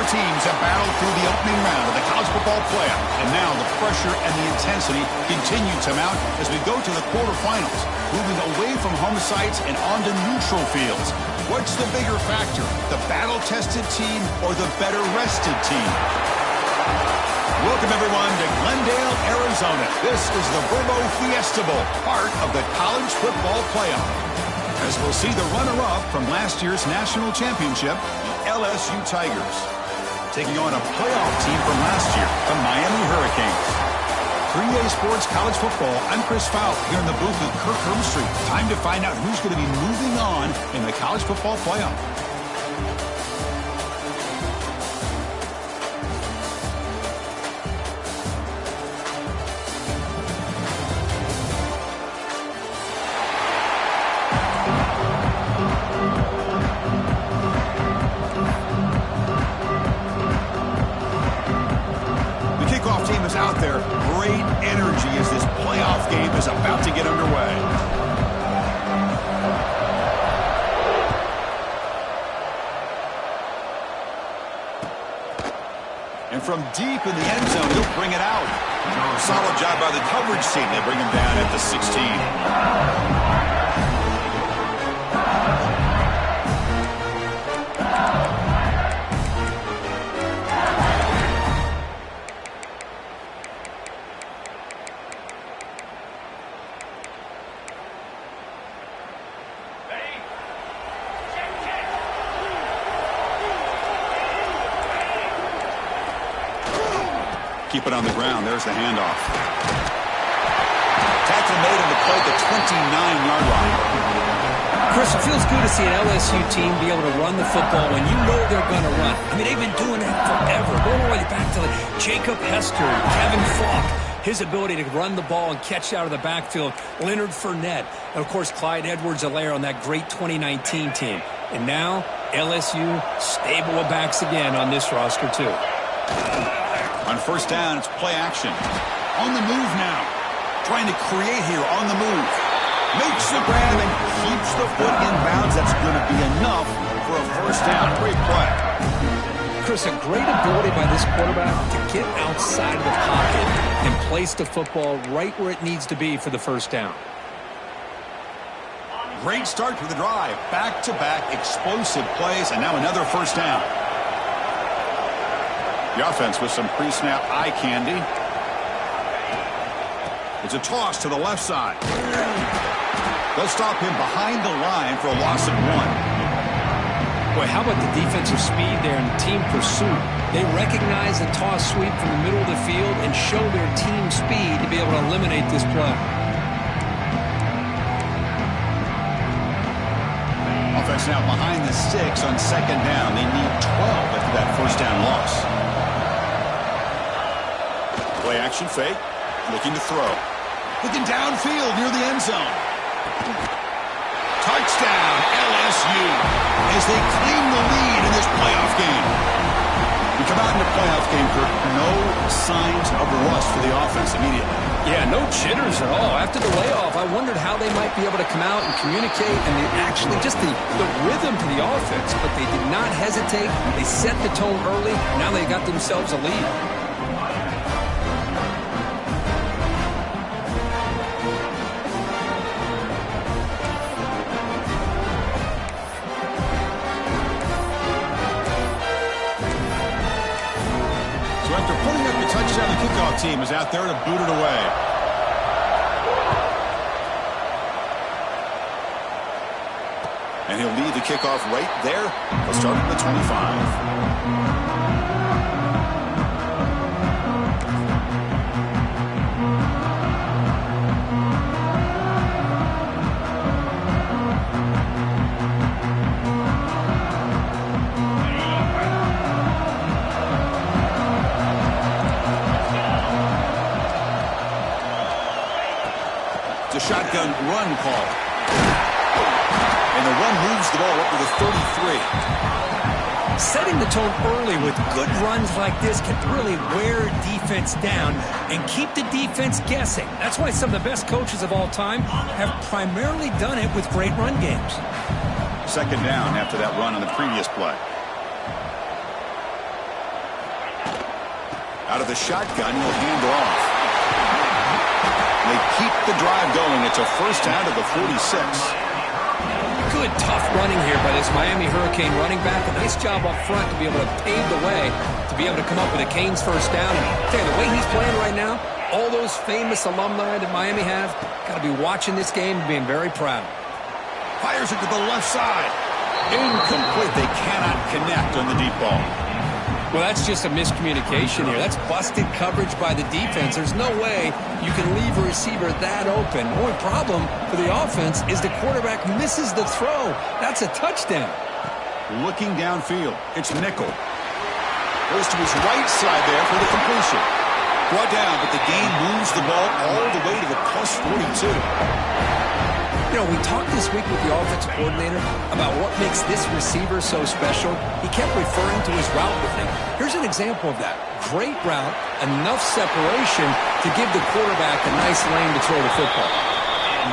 teams have battled through the opening round of the college football playoff, and now the pressure and the intensity continue to mount as we go to the quarterfinals, moving away from home sites and onto neutral fields. What's the bigger factor, the battle-tested team or the better-rested team? Welcome, everyone, to Glendale, Arizona. This is the Verbo Fiesta Bowl, part of the college football playoff. As we'll see the runner-up from last year's national championship, the LSU Tigers, taking on a playoff team from last year, the Miami Hurricanes. 3A Sports College Football, I'm Chris Fowle here in the booth with Kirk Herbstreit. Time to find out who's going to be moving on in the college football playoff. Out there, great energy as this playoff game is about to get underway. And from deep in the end zone, he'll bring it out. Solid job by the coverage team. They bring him down at the 16. Keep it on the ground. There's the handoff. Tackle made on the play at the 29-yard line. Chris, it feels good to see an LSU team be able to run the football when you know they're going to run. I mean, they've been doing that forever, going all the way back to Jacob Hester, Kevin Falk, his ability to run the ball and catch out of the backfield, Leonard Fournette, and, of course, Clyde Edwards-Helaire on that great 2019 team. And now, LSU stable of backs again on this roster, too. On first down, it's play action. On the move now. Trying to create here on the move. Makes the grab and keeps the foot in bounds. That's going to be enough for a first down. Great play. Chris, a great ability by this quarterback to get outside of the pocket and place the football right where it needs to be for the first down. Great start for the drive. Back-to-back explosive plays, and now another first down. The offense with some pre-snap eye candy. It's a toss to the left side. They'll stop him behind the line for a loss of 1. Boy, how about the defensive speed there and the team pursuit? They recognize the toss sweep from the middle of the field and show their team speed to be able to eliminate this play. Offense now behind the 6 on second down. They need 12 after that first down loss. Play action fake. Looking to throw. Looking downfield near the end zone. Touchdown, LSU, as they claim the lead in this playoff game. We come out in the playoff game, Kirk, no signs of rust for the offense immediately. Yeah, no jitters at all. After the layoff, I wondered how they might be able to come out and communicate and actually just the rhythm to the offense, but they did not hesitate. They set the tone early. Now they got themselves a lead. Touchdown, the kickoff team is out there to boot it away. And he'll lead the kickoff right there. He'll start at the 25. Shotgun run call. And the run moves the ball up to the 33. Setting the tone early with good runs like this can really wear defense down and keep the defense guessing. That's why some of the best coaches of all time have primarily done it with great run games. Second down after that run on the previous play. Out of the shotgun, he'll hand off. They keep the drive going. It's a first down to the 46. Good, tough running here by this Miami Hurricane running back. A nice job up front to be able to pave the way, to be able to come up with a Canes first down. And I tell you, the way he's playing right now, all those famous alumni that Miami have, got to be watching this game and being very proud. Fires it to the left side. Incomplete. They cannot connect on the deep ball. Well, that's just a miscommunication here. That's busted coverage by the defense. There's no way you can leave a receiver that open. The only problem for the offense is the quarterback misses the throw. That's a touchdown. Looking downfield, it's nickel. Goes to his right side there for the completion. Brought down, but the gain moves the ball all the way to the plus 42. You know, we talked this week with the offensive coordinator about what makes this receiver so special. He kept referring to his route with him. Here's an example of that. Great route, enough separation to give the quarterback a nice lane to throw the football.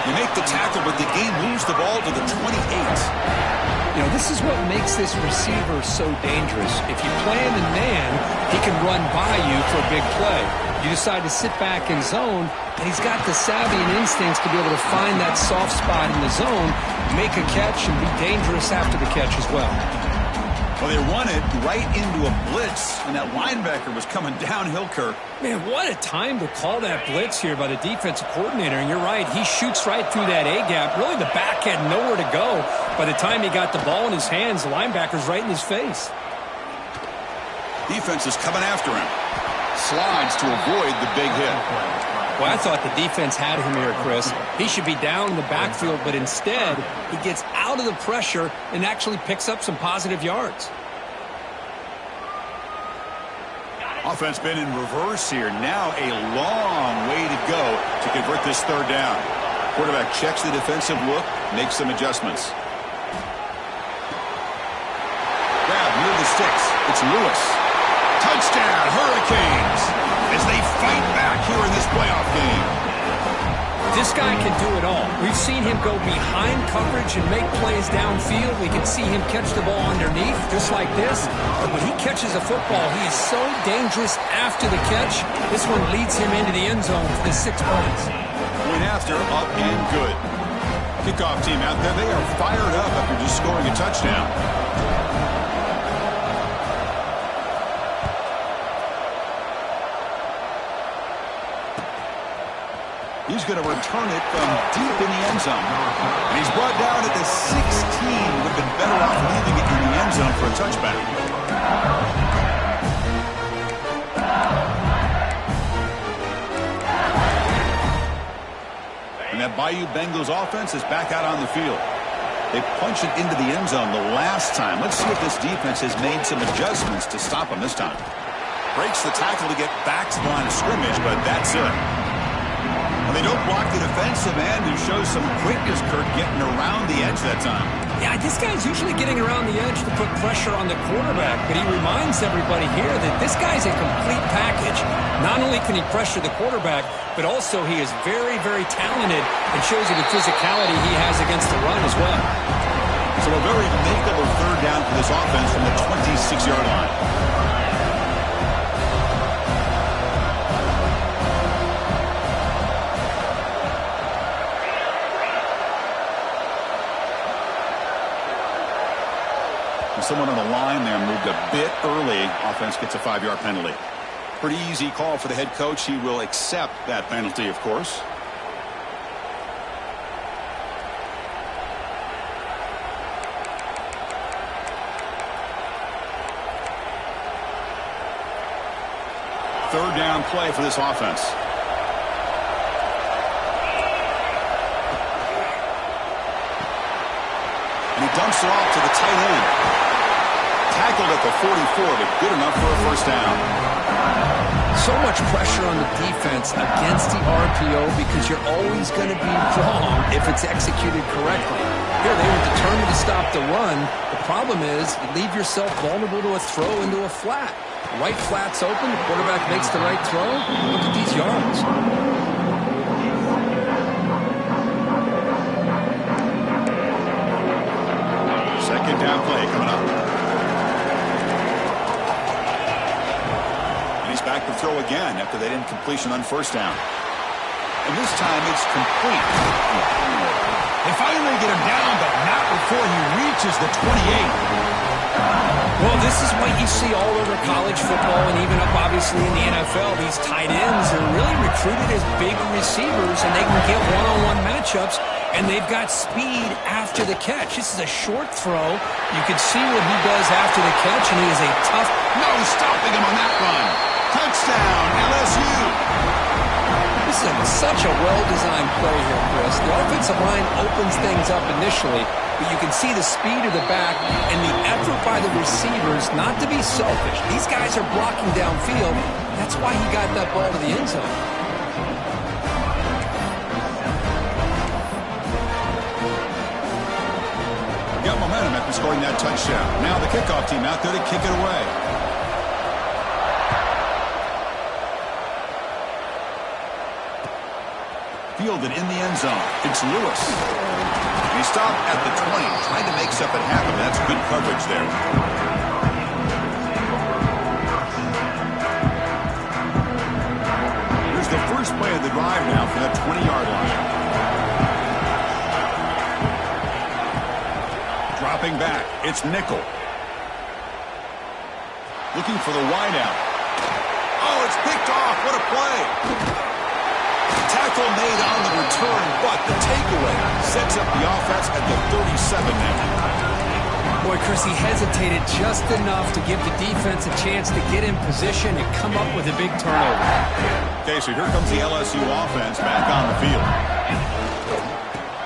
You make the tackle, but the game moves the ball to the 28. You know, this is what makes this receiver so dangerous. If you plan in man, he can run by you for a big play. You decide to sit back in zone, and he's got the savvy and instincts to be able to find that soft spot in the zone, make a catch, and be dangerous after the catch as well. Well, they run it right into a blitz, and that linebacker was coming downhill, Kirk. Man, what a time to call that blitz here by the defensive coordinator. And you're right, he shoots right through that A-gap. Really, the back had nowhere to go. By the time he got the ball in his hands, the linebacker's right in his face. Defense is coming after him. Slides to avoid the big hit. Well, I thought the defense had him here, Chris. He should be down in the backfield, but instead, he gets out of the pressure and actually picks up some positive yards. Offense been in reverse here. Now a long way to go to convert this third down. Quarterback checks the defensive look, makes some adjustments. Grab near the sticks. It's Lewis. Touchdown, Hurricanes, as they fight back here in this playoff game. This guy can do it all. We've seen him go behind coverage and make plays downfield. We can see him catch the ball underneath, just like this. But when he catches a football, he is so dangerous after the catch. This one leads him into the end zone for the 6 points. Point after, up and good. Kickoff team out there, they are fired up after just scoring a touchdown. He's going to return it from deep in the end zone. And he's brought down at the 16. Would have been better off leaving it in the end zone for a touchback. And that Bayou Bengals offense is back out on the field. They punched it into the end zone the last time. Let's see if this defense has made some adjustments to stop him this time. Breaks the tackle to get back to the line of scrimmage, but that's it. They don't block the defensive end, who shows some quickness, Kirk, getting around the edge that time. Yeah, this guy's usually getting around the edge to put pressure on the quarterback, but he reminds everybody here that this guy's a complete package. Not only can he pressure the quarterback, but also he is very, very talented and shows you the physicality he has against the run as well. So a very makeable third down for this offense from the 26-yard line. Someone on the line there moved a bit early. Offense gets a 5-yard penalty. Pretty easy call for the head coach. He will accept that penalty, of course. Third down play for this offense. And he dumps it off to the tight end. Tackled at the 44, but good enough for a first down. So much pressure on the defense against the RPO because you're always going to be wrong if it's executed correctly. Here, they were determined to stop the run. The problem is you leave yourself vulnerable to a throw into a flat. The right flat's open. The quarterback makes the right throw. Look at these yards. Second down play coming up. He's back with throw again after that incompletion on first down. And this time it's complete. They finally get him down, but not before he reaches the 28. Well, this is what you see all over college football and even up, obviously, in the NFL. These tight ends are really recruited as big receivers, and they can get one-on-one matchups, and they've got speed after the catch. This is a short throw. You can see what he does after the catch, and he is a tough... No stopping him on that run. Touchdown, LSU. This is such a well-designed play here, Chris. The offensive line opens things up initially, but you can see the speed of the back and the effort by the receivers not to be selfish. These guys are blocking downfield. That's why he got that ball to the end zone. Got momentum after scoring that touchdown. Now the kickoff team out there to kick it away. Fielded in the end zone. It's Lewis. And he stopped at the 20, trying to make something happen. That's good coverage there. Here's the first play of the drive now from the 20-yard line. Dropping back, it's Nickel. Looking for the wideout. Oh, it's picked off. What a play. Tackle made on the return, but the takeaway sets up the offense at the 37 now. Boy, Chris, he hesitated just enough to give the defense a chance to get in position and come up with a big turnover. Okay, so here comes the LSU offense back on the field.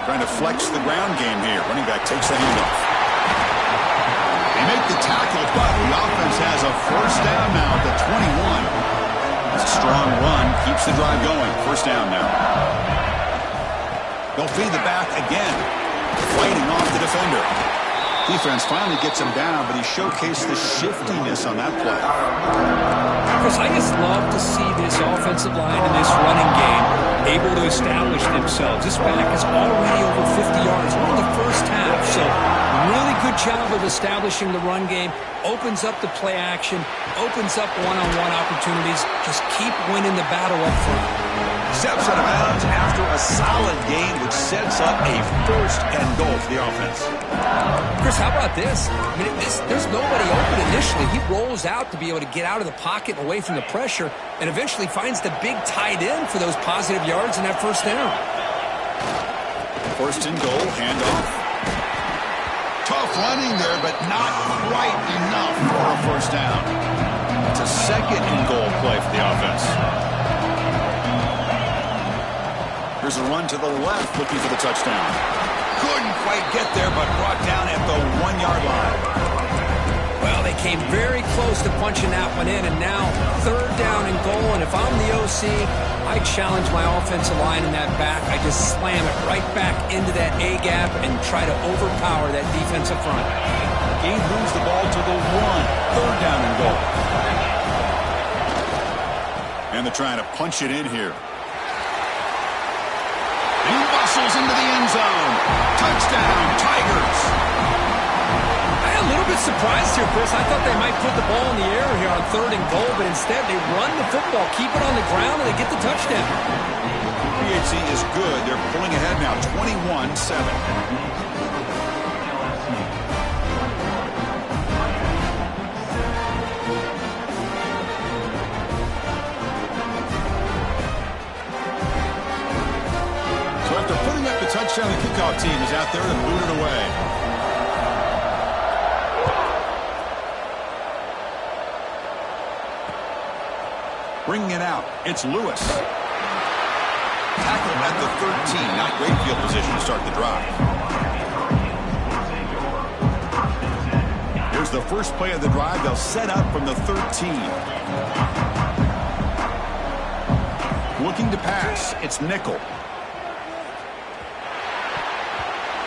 Trying to flex the ground game here. Running back takes the handoff. They make the tackle, but the offense has a first down now at the 21. It's a strong run, keeps the drive going. First down now. They'll feed the back again. Fighting off the defender. Defense finally gets him down, but he showcased the shiftiness on that play. Chris, I just love to see this offensive line in this running game able to establish themselves. This back is already over 50 yards. We're in the first half, so really good job of establishing the run game. Opens up the play action, opens up one-on-one opportunities. Just keep winning the battle up front. Steps out of bounds after a solid game, which sets up a first and goal for the offense. Chris, how about this? I mean, there's nobody open initially. He rolls out to be able to get out of the pocket and away from the pressure, and eventually finds the big tight end for those positive yards in that first down. First and goal, handoff. Tough running there, but not quite enough for a first down. It's a second and goal play for the offense. Here's a run to the left, looking for the touchdown. Couldn't quite get there, but brought down at the 1-yard line. Well, they came very close to punching that one in, and now third down and goal. And if I'm the OC, I challenge my offensive line in that back. I just slam it right back into that A-gap and try to overpower that defensive front. Gabe moves the ball to the 1. Third down and goal. And they're trying to punch it in here. He muscles into the end zone. Touchdown, Tigers. I'm a little bit surprised here, Chris. I thought they might put the ball in the air here on third and goal, but instead they run the football, keep it on the ground, and they get the touchdown. PHC is good. They're pulling ahead now, 21-7. Touchdown, the kickoff team is out there to boot it away. Bringing it out, it's Lewis. Tackle at the 13. Not great field position to start the drive. Here's the first play of the drive. They'll set up from the 13. Looking to pass, it's Nickel.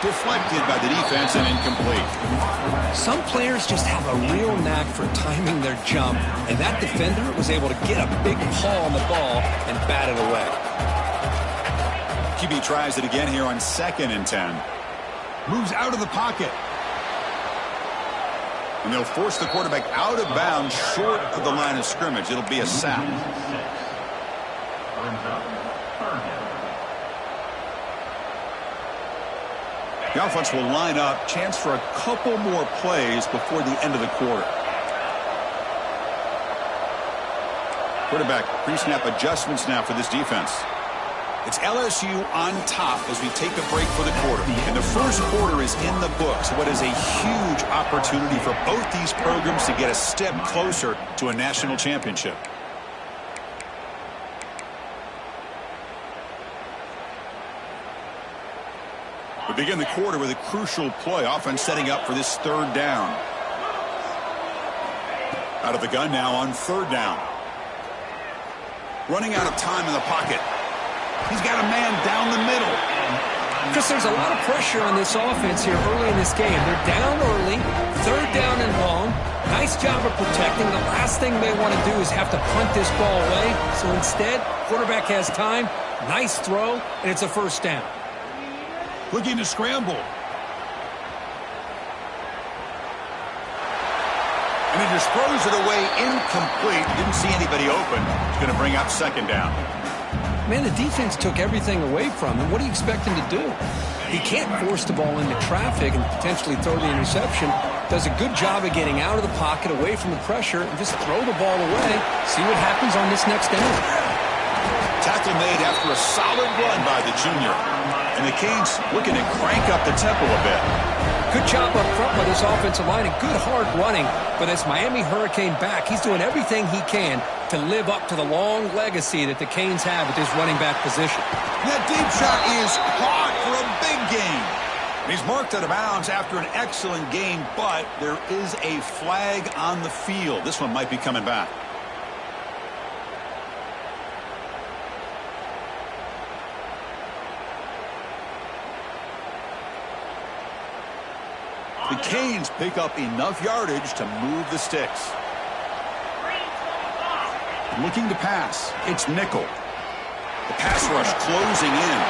Deflected by the defense and incomplete. Some players just have a real knack for timing their jump, and that defender was able to get a big paw on the ball and bat it away. QB tries it again here on 2nd and 10. Moves out of the pocket. And they'll force the quarterback out of bounds short of the line of scrimmage. It'll be a sack. The offense will line up. Chance for a couple more plays before the end of the quarter. Quarterback pre-snap adjustments now for this defense. It's LSU on top as we take a break for the quarter. And the first quarter is in the books. What is a huge opportunity for both these programs to get a step closer to a national championship. We begin the quarter with a crucial play. Offense setting up for this third down. Out of the gun now on third down. Running out of time in the pocket. He's got a man down the middle. Chris, there's a lot of pressure on this offense here early in this game. They're down early, third down and long. Nice job of protecting. The last thing they want to do is have to punt this ball away. So instead, quarterback has time, nice throw, and it's a first down. Looking to scramble. And he just throws it away incomplete. Didn't see anybody open. He's going to bring up second down. Man, the defense took everything away from him. What do you expect him to do? He can't force the ball into traffic and potentially throw the interception. Does a good job of getting out of the pocket, away from the pressure, and just throw the ball away. See what happens on this next down. Tackle made after a solid run by the junior. And the Canes looking to crank up the tempo a bit. Good job up front by this offensive line and good hard running. But as Miami Hurricane back, he's doing everything he can to live up to the long legacy that the Canes have at this running back position. That deep shot is caught for a big gain. He's marked out of bounds after an excellent game, but there is a flag on the field. This one might be coming back. The Canes pick up enough yardage to move the sticks. Looking to pass. It's nickel. The pass rush closing in.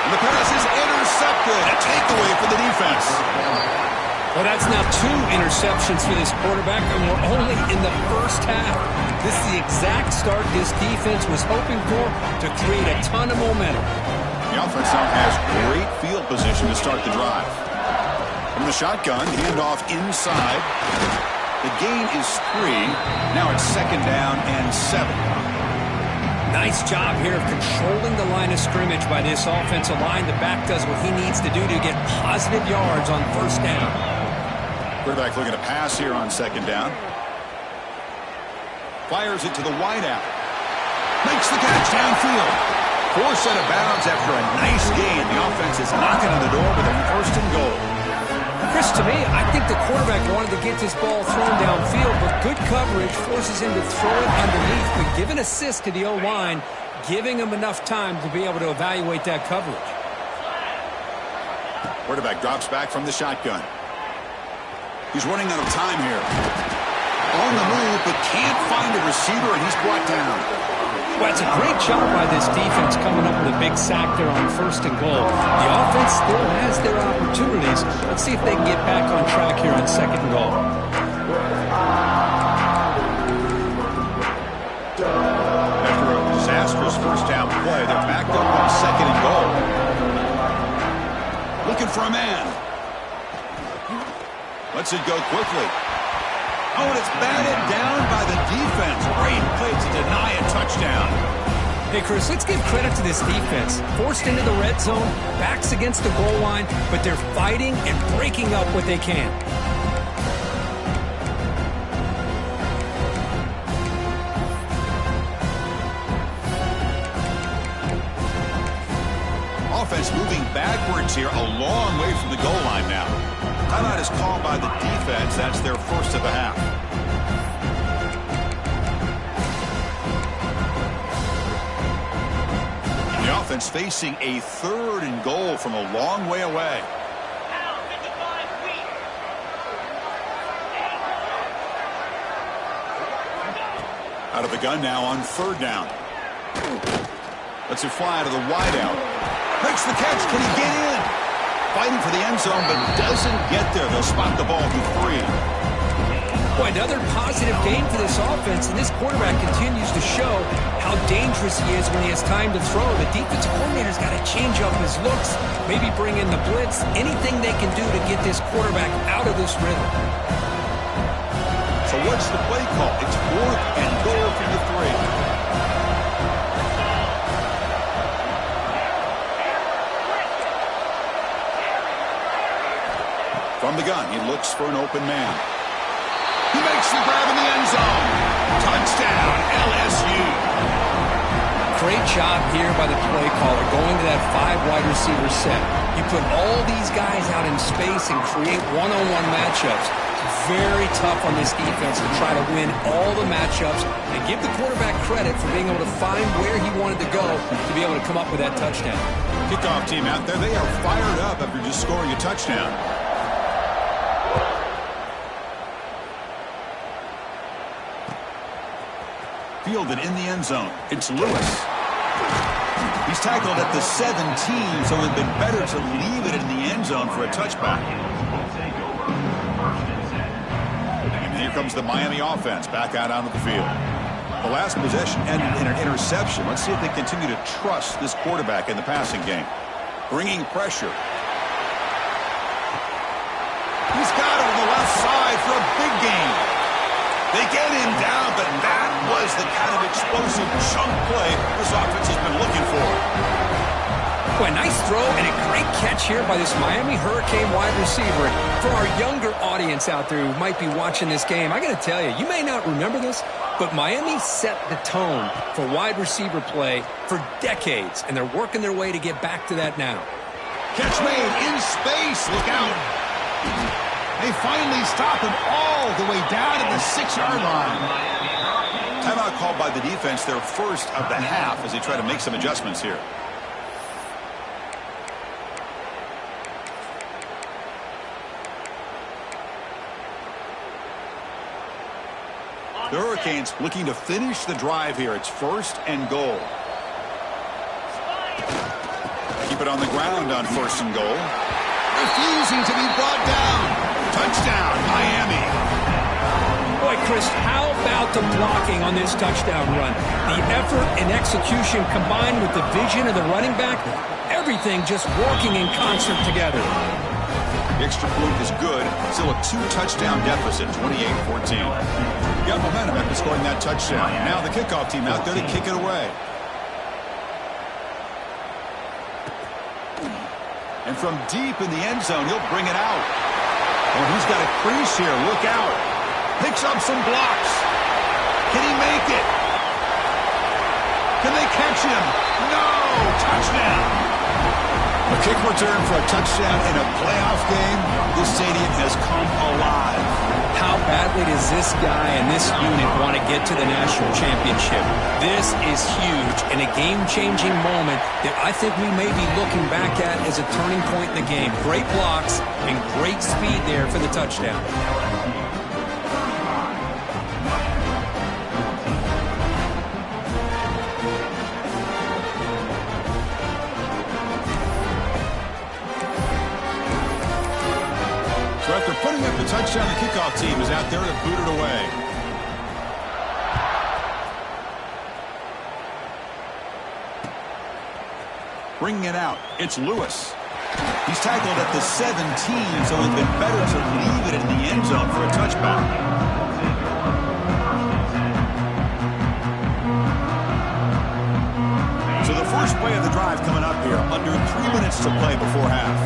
And the pass is intercepted. A takeaway for the defense. Well, that's now 2 interceptions for this quarterback, and we're only in the first half. This is the exact start this defense was hoping for to create a ton of momentum. The offense now has great field position to start the drive. From the shotgun, handoff inside. The gain is 3. Now it's second down and 7. Nice job here of controlling the line of scrimmage by this offensive line. The back does what he needs to do to get positive yards on first down. Quarterback looking to pass here on second down. Fires it to the wideout. Makes the catch downfield. Forced out of bounds after a nice gain. The offense is knocking on the door with a first and goal. Chris, to me, I think the quarterback wanted to get this ball thrown downfield, but good coverage forces him to throw it underneath. But give an assist to the O-line, giving him enough time to be able to evaluate that coverage. Quarterback drops back from the shotgun. He's running out of time here. On the move, but can't find a receiver, and he's brought down. Well, it's a great job by this defense coming up with a big sack there on first and goal. The offense still has their opportunities. Let's see if they can get back on track here on second and goal. After a disastrous first down play, they're backed up on second and goal. Looking for a man. Lets it go quickly. Oh, and it's batted down by the defense. Great play to deny a touchdown. Hey, Chris, let's give credit to this defense. Forced into the red zone, backs against the goal line, but they're fighting and breaking up what they can. Offense moving backwards here, a long way from the goal line now. Timeout is called by the defense. That's their first of the half. The offense facing a third and goal from a long way away. Out of the gun now on third down. Lets it fly to the wideout. Makes the catch. Can he get in? Fighting for the end zone, but doesn't get there. They'll spot the ball to 3. Boy, another positive game for this offense, and this quarterback continues to show how dangerous he is when he has time to throw. The defensive coordinator's got to change up his looks, maybe bring in the blitz, anything they can do to get this quarterback out of this rhythm. So what's the play call? It's 4th and goal from the 3. From the gun, he looks for an open man. He makes the grab in the end zone. Touchdown, LSU. Great job here by the play caller going to that 5 wide receiver set. You put all these guys out in space and create one-on-one matchups. Very tough on this defense to try to win all the matchups and give the quarterback credit for being able to find where he wanted to go to be able to come up with that touchdown. Kickoff team out there, they are fired up after just scoring a touchdown. Fielded in the end zone. It's Lewis. He's tackled at the 17, so it would have been better to leave it in the end zone for a touchback. And here comes the Miami offense back out onto the field. The last possession ended in an interception. Let's see if they continue to trust this quarterback in the passing game. Bringing pressure. He's got it on the left side for a big gain. They get him down, but that was the kind of explosive chunk play this offense has been looking for. Boy, nice throw and a great catch here by this Miami Hurricane wide receiver. For our younger audience out there who might be watching this game, I got to tell you, you may not remember this, but Miami set the tone for wide receiver play for decades, and they're working their way to get back to that now. Catch made in space. Look out. They finally stop him all the way down to the 6-yard line. Timeout called by the defense, their first of the half, as they try to make some adjustments here. The Hurricanes looking to finish the drive here. It's 1st and goal. Keep it on the ground on 1st and goal. Refusing to be brought down. Touchdown, Miami. Boy, Chris, how about the blocking on this touchdown run? The effort and execution combined with the vision of the running back, everything just working in concert together. The extra point is good. Still a 2-touchdown deficit, 28-14. Got momentum after scoring that touchdown. Now the kickoff team out there to kick it away. And from deep in the end zone, he'll bring it out. Oh, he's got a crease here. Look out. Picks up some blocks. Can he make it? Can they catch him? No! Touchdown! A kick return for a touchdown in a playoff game. This stadium has come alive. How badly does this guy and this unit want to get to the national championship? This is huge and a game-changing moment that I think we may be looking back at as a turning point in the game. Great blocks and great speed there for the touchdown. So after putting up the touchdown, the kickoff team is out there to boot it away. Bringing it out, it's Lewis. He's tackled at the 17, so it's been better to leave it in the end zone for a touchback. So the first play of the drive coming up here, under 3 minutes to play before half.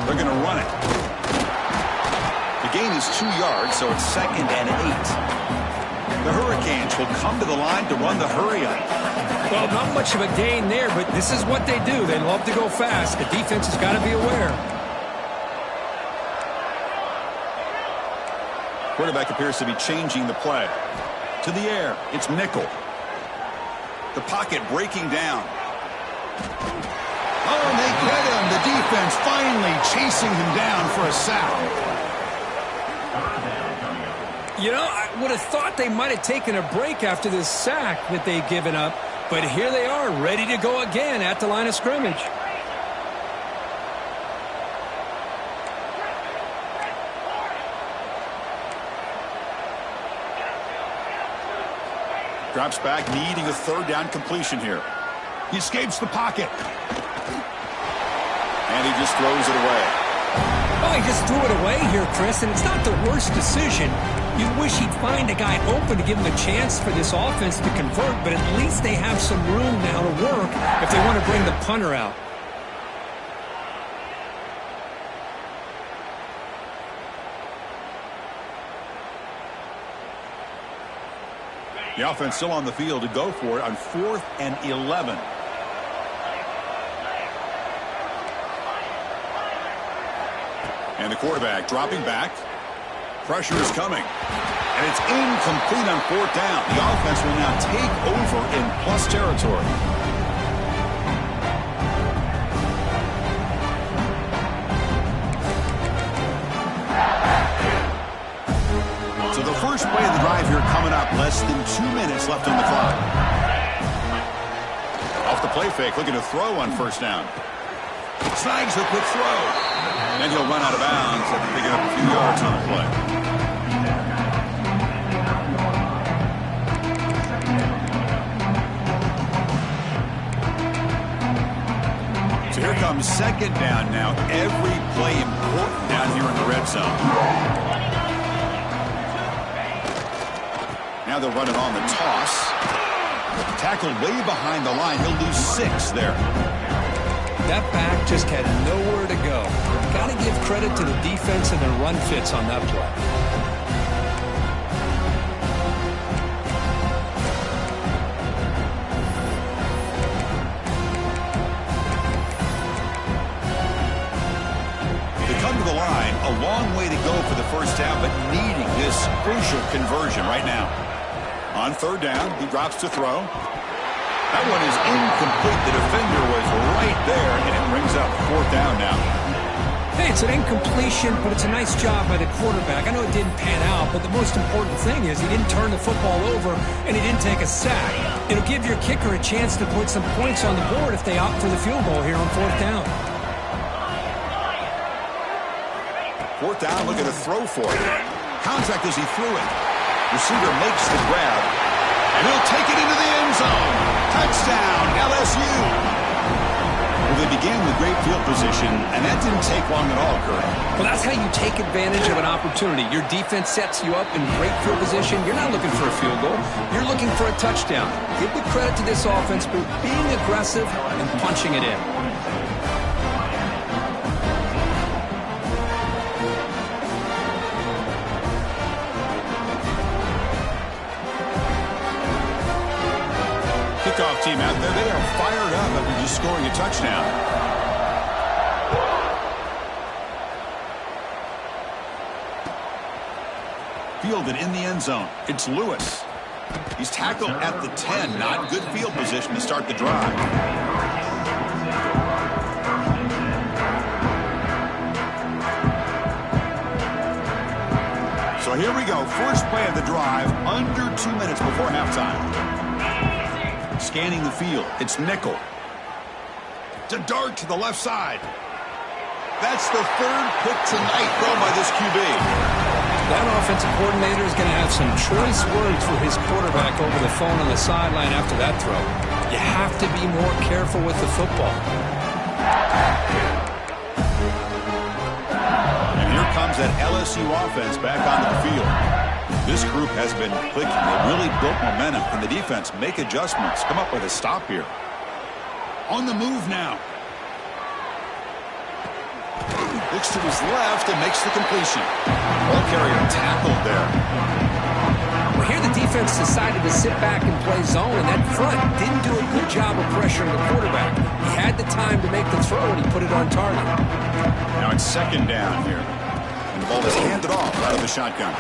They're going to run it. The gain is 2 yards, so it's 2nd and 8. The Hurricanes will come to the line to run the hurry-up. Well, not much of a gain there, but this is what they do. They love to go fast. The defense has got to be aware. Quarterback appears to be changing the play. To the air, it's Nickel. The pocket breaking down. Oh, and they get him. The defense finally chasing him down for a sack. You know, I would have thought they might have taken a break after this sack that they've given up, but here they are, ready to go again at the line of scrimmage. Drops back, needing a third down completion here. He escapes the pocket. And he just throws it away. Oh, he just threw it away here, Chris, and it's not the worst decision. You wish he'd find a guy open to give him a chance for this offense to convert, but at least they have some room now to work if they want to bring the punter out. The offense still on the field to go for it on 4th and 11. And the quarterback dropping back. Pressure is coming. And it's incomplete on 4th down. The offense will now take over in plus territory. So the first play of the drive here coming up. Less than 2 minutes left on the clock. Off the play fake, looking to throw on 1st down. Snags the quick throw. And he'll run out of bounds after picking up a few yards on the play. So here comes 2nd down now. Every play important down here in the red zone. Now they'll run it on the toss. Tackled way behind the line. He'll lose 6 there. That back just had nowhere to go. Got to give credit to the defense and their run fits on that play. They come to the line, a long way to go for the 1st down, but needing this crucial conversion right now. On 3rd down, he drops to throw. That one is incomplete. The defender was right there, and it brings up 4th down now. Hey, it's an incompletion, but it's a nice job by the quarterback. I know it didn't pan out, but the most important thing is he didn't turn the football over, and he didn't take a sack. It'll give your kicker a chance to put some points on the board if they opt for the field goal here on 4th down. 4th down, looking to throw for it. Contact as he threw it. Receiver makes the grab, and he'll take it into the end zone. Touchdown, LSU. Well, they began with great field position, and that didn't take long at all, Kurt. Well, that's how you take advantage of an opportunity. Your defense sets you up in great field position. You're not looking for a field goal. You're looking for a touchdown. Give the credit to this offense for being aggressive and punching it in. Kickoff team out there, they are fired up after just scoring a touchdown. Fielded in the end zone. It's Lewis. He's tackled at the 10. Not good field position to start the drive. So here we go. First play of the drive, under 2 minutes before halftime. Scanning the field. It's nickel. To dart to the left side. That's the 3rd pick tonight thrown by this QB. That offensive coordinator is going to have some choice words for his quarterback over the phone on the sideline after that throw. You have to be more careful with the football. And here comes that LSU offense back onto the field. This group has been clicking. They really built momentum. Can the defense make adjustments? Come up with a stop here. On the move now. Looks to his left and makes the completion. Ball carrier tackled there. Well, here the defense decided to sit back and play zone, and that front didn't do a good job of pressuring the quarterback. He had the time to make the throw, and he put it on target. Now it's 2nd down here. And the ball is handed off out of the shotgun.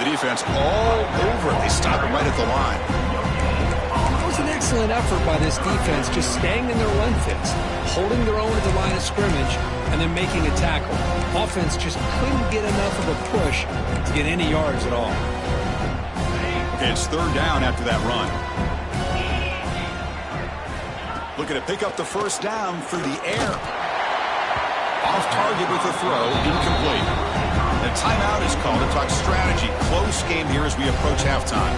The defense all over it. They stop it right at the line. It was an excellent effort by this defense, just staying in their run fits, holding their own at the line of scrimmage, and then making a tackle. Offense just couldn't get enough of a push to get any yards at all. Okay, it's 3rd down after that run. Looking to pick up the 1st down through the air. Off target with the throw, incomplete. The timeout is called to talk strategy. Close game here as we approach halftime.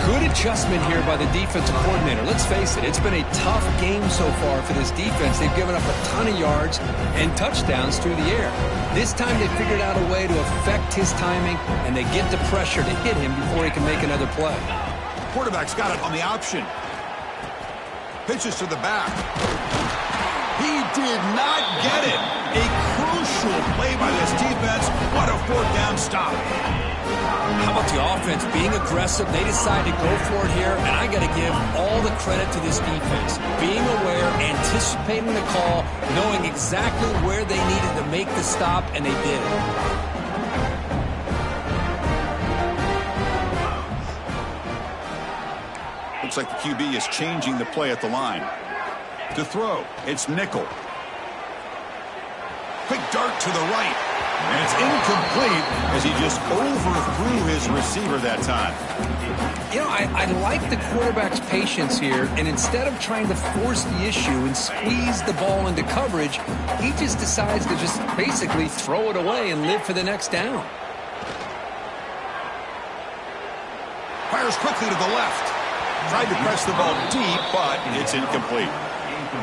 Good adjustment here by the defensive coordinator. Let's face it, it's been a tough game so far for this defense. They've given up a ton of yards and touchdowns through the air. This time they figured out a way to affect his timing, and they get the pressure to hit him before he can make another play. Quarterback's got it on the option. Pitches to the back. He did not get it. A crucial play by this defense. What a fourth down stop. How about the offense being aggressive? They decide to go for it here, and I got to give all the credit to this defense. Being aware, anticipating the call, knowing exactly where they needed to make the stop, and they did it. Looks like the QB is changing the play at the line. To throw, it's nickel. Quick dart to the right. And it's incomplete as he just overthrew his receiver that time. You know, I like the quarterback's patience here, and instead of trying to force the issue and squeeze the ball into coverage, he just decides to just basically throw it away and live for the next down. Fires quickly to the left. Tried to press the ball deep, but it's incomplete.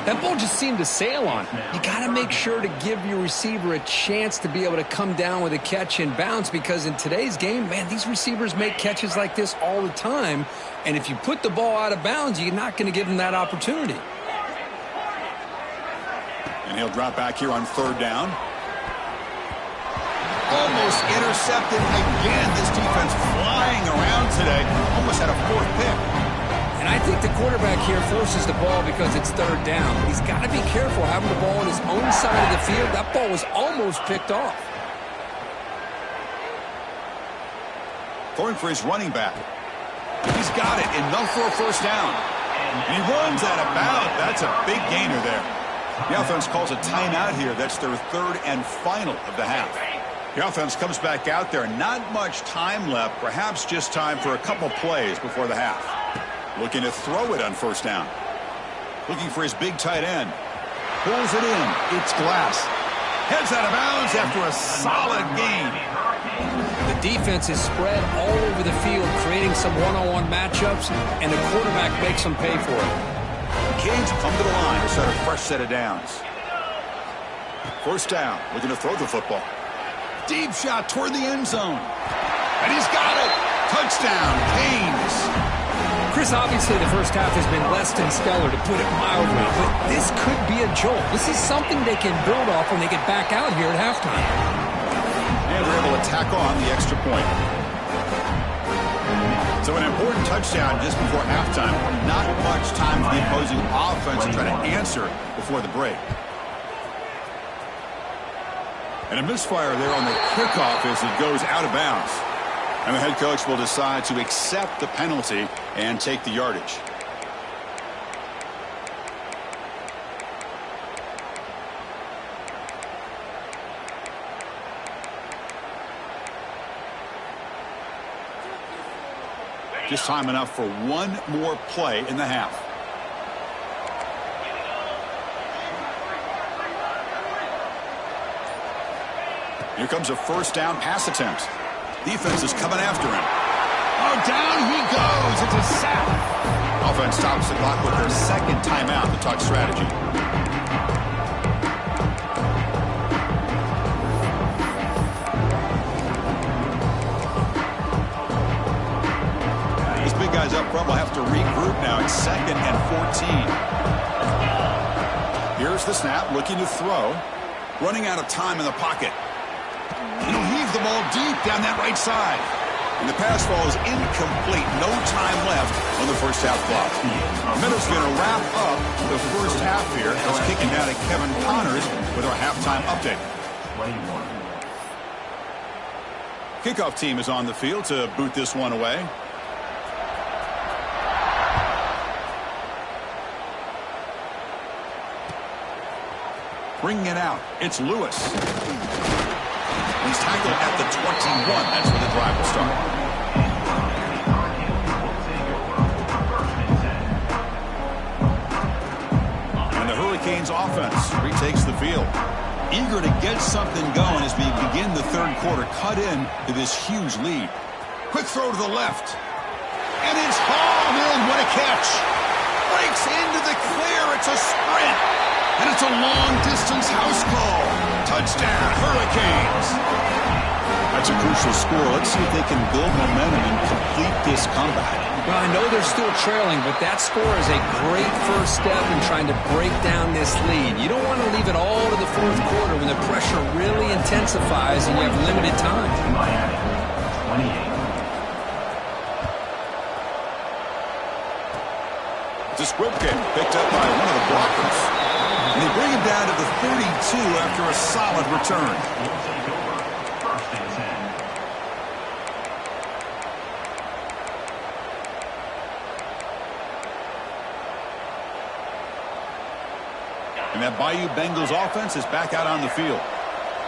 That ball just seemed to sail on him. You got to make sure to give your receiver a chance to be able to come down with a catch and bounce, because in today's game, man, these receivers make catches like this all the time. And if you put the ball out of bounds, you're not going to give them that opportunity. And he'll drop back here on third down. Almost intercepted again. This defense flying around today. Almost had a fourth pick. And I think the quarterback here forces the ball because it's third down. But he's got to be careful having the ball on his own side of the field. That ball was almost picked off. Going for his running back. He's got it. Enough for a first down. And he runs out of bounds. That's a big gainer there. The offense calls a timeout here. That's their third and final of the half. The offense comes back out there. Not much time left. Perhaps just time for a couple plays before the half. Looking to throw it on first down. Looking for his big tight end. Pulls it in. It's Glass. Heads out of bounds after a solid gain. The defense is spread all over the field, creating some one-on-one matchups, and the quarterback makes them pay for it. Canes come to the line to start a fresh set of downs. First down. Looking to throw the football. Deep shot toward the end zone. And he's got it. Touchdown, Canes. Chris, obviously the first half has been less than stellar, to put it mildly, but this could be a jolt. This is something they can build off when they get back out here at halftime. And they're able to tack on the extra point. So an important touchdown just before halftime. Not much time for the opposing offense to try to answer before the break. And a misfire there on the kickoff as it goes out of bounds. And the head coach will decide to accept the penalty and take the yardage. Just time enough for one more play in the half. Here comes a first down pass attempt. Defense is coming after him. Oh, down he goes. It's a sack. Offense stops the clock with their second timeout to talk strategy. These big guys up front will have to regroup now. It's 2nd and 14. Here's the snap, looking to throw. Running out of time in the pocket. He'll heave the ball deep down that right side. And the pass ball is incomplete. No time left on the first half clock. Minutes going to wrap up the first half here. It's kicking down to Kevin Connors with our halftime update. Kickoff team is on the field to boot this one away. Bringing it out. It's Lewis. He's tackled at the 21. That's where the drive will start. And the Hurricanes offense retakes the field. Eager to get something going as we begin the third quarter. Cut in to this huge lead. Quick throw to the left. And it's hauled in. What a catch. Breaks into the clear. It's a sprint. And it's a long-distance house call. Touchdown, Hurricanes. That's a crucial score. Let's see if they can build momentum and complete this comeback. Well, I know they're still trailing, but that score is a great first step in trying to break down this lead. You don't want to leave it all to the fourth quarter when the pressure really intensifies and you have limited time. Miami, 28. It's a squib kick picked up by one of the blockers. And they bring him down to the 32 after a solid return. First and 10. And that Bayou Bengals offense is back out on the field.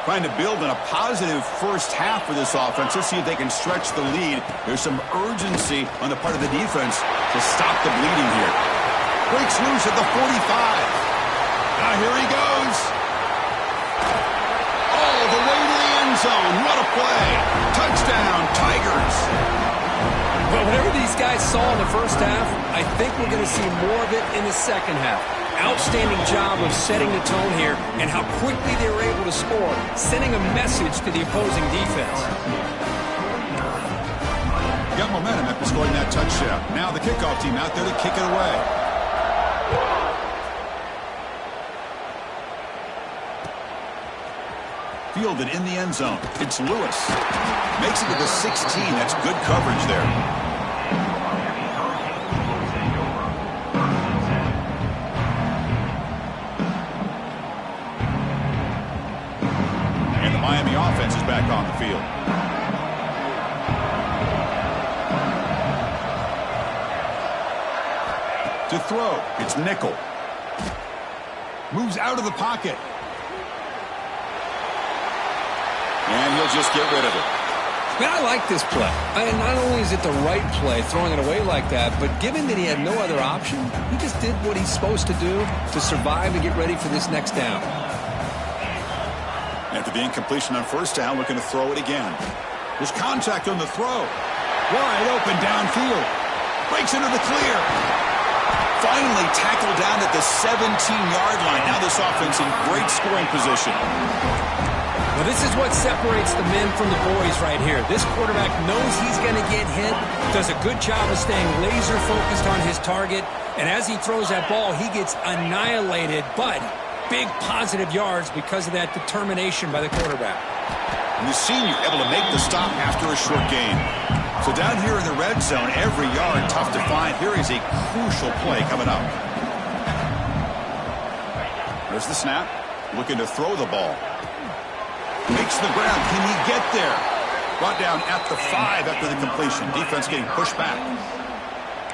Trying to build in a positive first half for this offense. Let's see if they can stretch the lead. There's some urgency on the part of the defense to stop the bleeding here. Breaks loose at the 45. Now here he goes. All the way to the end zone. What a play. Touchdown, Tigers. Well, whatever these guys saw in the first half, I think we're going to see more of it in the second half. Outstanding job of setting the tone here and how quickly they were able to score, sending a message to the opposing defense. Got momentum after scoring that touchdown. Now the kickoff team out there to kick it away. Fielded in the end zone. It's Lewis. Makes it to the 16. That's good coverage there. And the Miami offense is back on the field. To throw, it's nickel. Moves out of the pocket. And he'll just get rid of it. Man, I like this play. And not only is it the right play, throwing it away like that, but given that he had no other option, he just did what he's supposed to do to survive and get ready for this next down. After the incompletion on first down, looking to throw it again. There's contact on the throw. Wide open downfield. Breaks into the clear. Finally tackled down at the 17-yard line. Now this offense in great scoring position. Well, this is what separates the men from the boys right here. This quarterback knows he's going to get hit, does a good job of staying laser focused on his target, and as he throws that ball, he gets annihilated, but big positive yards because of that determination by the quarterback. And the senior able to make the stop after a short gain. So down here in the red zone, every yard tough to find. Here is a crucial play coming up. There's the snap. Looking to throw the ball. Makes the ground. Can he get there? Brought down at the 5 after the completion. Defense getting pushed back.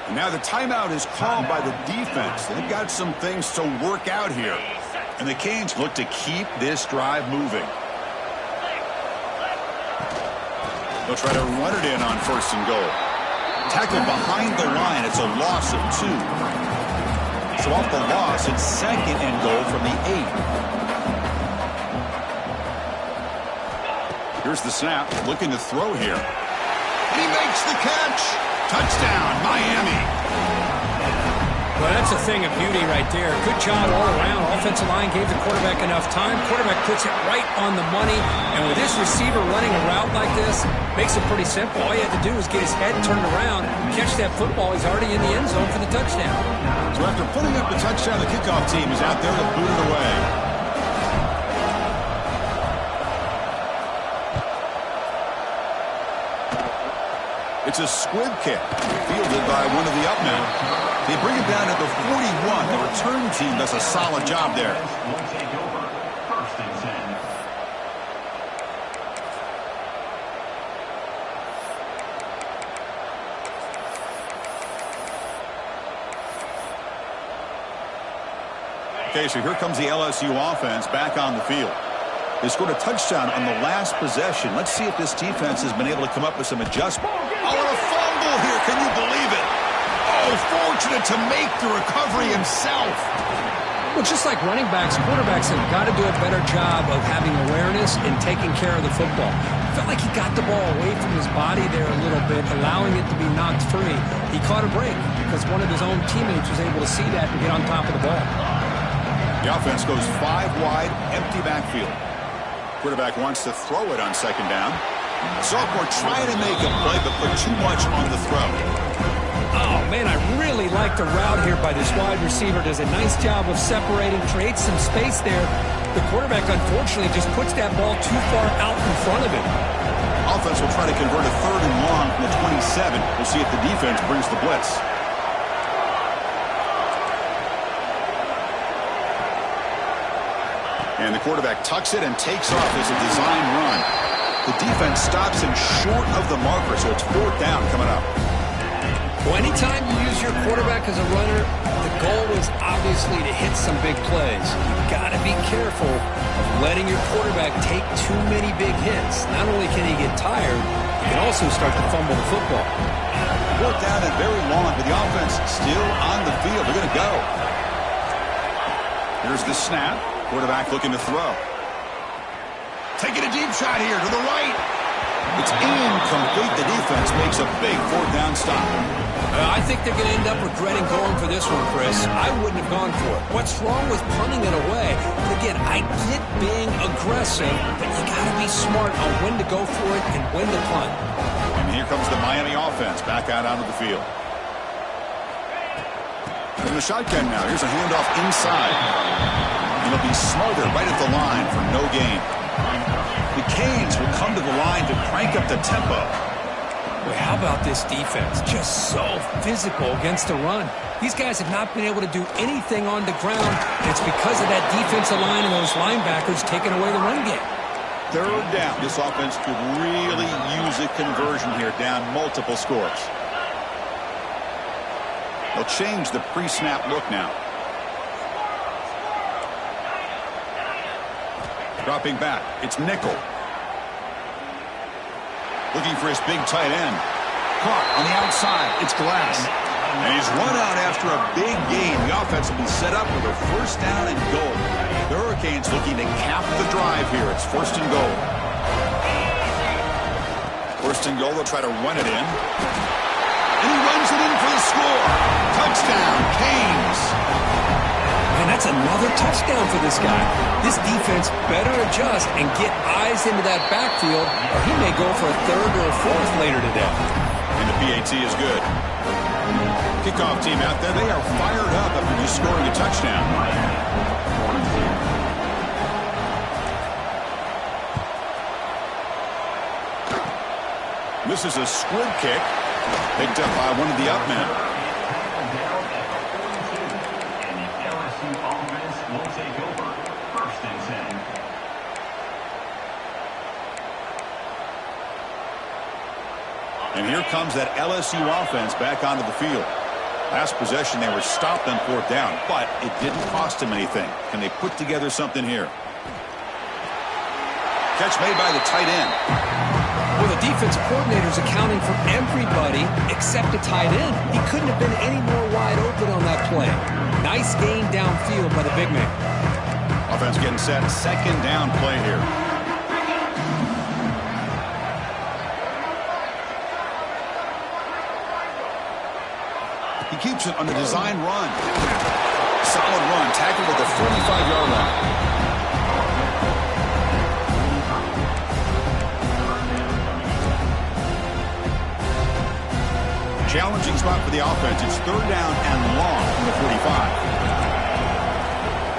And now the timeout is called by the defense. They've got some things to work out here. And the Canes look to keep this drive moving. They'll try to run it in on first and goal. Tackled behind the line. It's a loss of 2. So off the loss, it's second and goal from the 8. Here's the snap. Looking to throw here. He makes the catch. Touchdown, Miami. Well, that's a thing of beauty right there. Good job all around. Offensive line gave the quarterback enough time. Quarterback puts it right on the money. And with this receiver running a route like this, makes it pretty simple. All you have to do is get his head turned around, catch that football. He's already in the end zone for the touchdown. So after putting up the touchdown, the kickoff team is out there to boot it away. It's a squib kick, fielded by one of the up men. They bring it down at the 41. The return team does a solid job there. Will take over. First and 10. Okay, so here comes the LSU offense back on the field. They scored a touchdown on the last possession. Let's see if this defense has been able to come up with some adjustment. Oh, and a fumble here. Can you believe it? Oh, fortunate to make the recovery himself. Well, just like running backs, quarterbacks have got to do a better job of having awareness and taking care of the football. Felt like he got the ball away from his body there a little bit, allowing it to be knocked free. He caught a break because one of his own teammates was able to see that and get on top of the ball. The offense goes 5 wide, empty backfield. Quarterback wants to throw it on second down. Sophomore trying to make a play, but put too much on the throw. Oh, man, I really like the route here by this wide receiver. Does a nice job of separating, creates some space there. The quarterback, unfortunately, just puts that ball too far out in front of him. Offense will try to convert a 3rd and long from the 27. We'll see if the defense brings the blitz. And the quarterback tucks it and takes off as a design run. The defense stops him short of the marker, so it's 4th down coming up. Well, anytime you use your quarterback as a runner, the goal is obviously to hit some big plays. You've got to be careful of letting your quarterback take too many big hits. Not only can he get tired, he can also start to fumble the football. 4th down and very long, but the offense still on the field. They're going to go. Here's the snap. Quarterback looking to throw. Taking a deep shot here to the right. It's incomplete. The defense makes a big 4th down stop. I think they're going to end up regretting going for this one, Chris. I wouldn't have gone for it. What's wrong with punting it away? But again, I get being aggressive, but you got to be smart on when to go for it and when to punt. And here comes the Miami offense back out onto the field. In the shotgun now. Here's a handoff inside. And it'll be smothered right at the line for no gain. The Canes will come to the line to crank up the tempo. Boy, how about this defense? Just so physical against the run. These guys have not been able to do anything on the ground. And it's because of that defensive line and those linebackers taking away the run game. 3rd down. This offense could really use a conversion here, down multiple scores. They'll change the pre-snap look now. Dropping back. It's nickel. Looking for his big tight end. Caught on the outside. It's Glass. And he's run out after a big gain. The offense will be set up with a 1st down and goal. The Hurricanes looking to cap the drive here. It's 1st and goal. 1st and goal. They'll try to run it in. And he runs it in for the score. Touchdown, Canes. And that's another touchdown for this guy. This defense better adjust and get eyes into that backfield, or he may go for a 3rd or a 4th later today. And the PAT is good. Kickoff team out there. They are fired up after just scoring a touchdown. This is a squib kick picked up by one of the up men. Will take over 1st and 10. And here comes that LSU offense back onto the field. Last possession, they were stopped on 4th down, but it didn't cost them anything. Can they put together something here? Catch made by the tight end. Well, the defensive coordinator's accounting for everybody except the tight end. He couldn't have been any more wide open on that play. Nice gain downfield by the big man. Offense getting set. 2nd down play here. He keeps it on the design run. Solid run. Tackled at the 45-yard line. Challenging spot for the offense. It's 3rd down and long from the 45.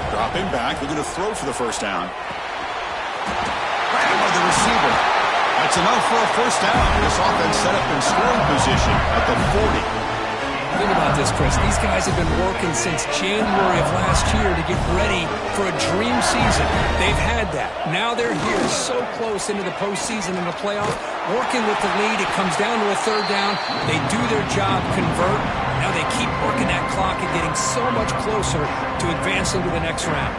Dropping back. They're going to throw for the 1st down. Right by the receiver. That's enough for a 1st down. This offense set up in scoring position at the 40. Think about this, Chris. These guys have been working since January of last year to get ready for a dream season. They've had that. Now they're here so close into the postseason and the playoff, working with the lead. It comes down to a 3rd down. They do their job, convert. Now they keep working that clock and getting so much closer to advancing to the next round.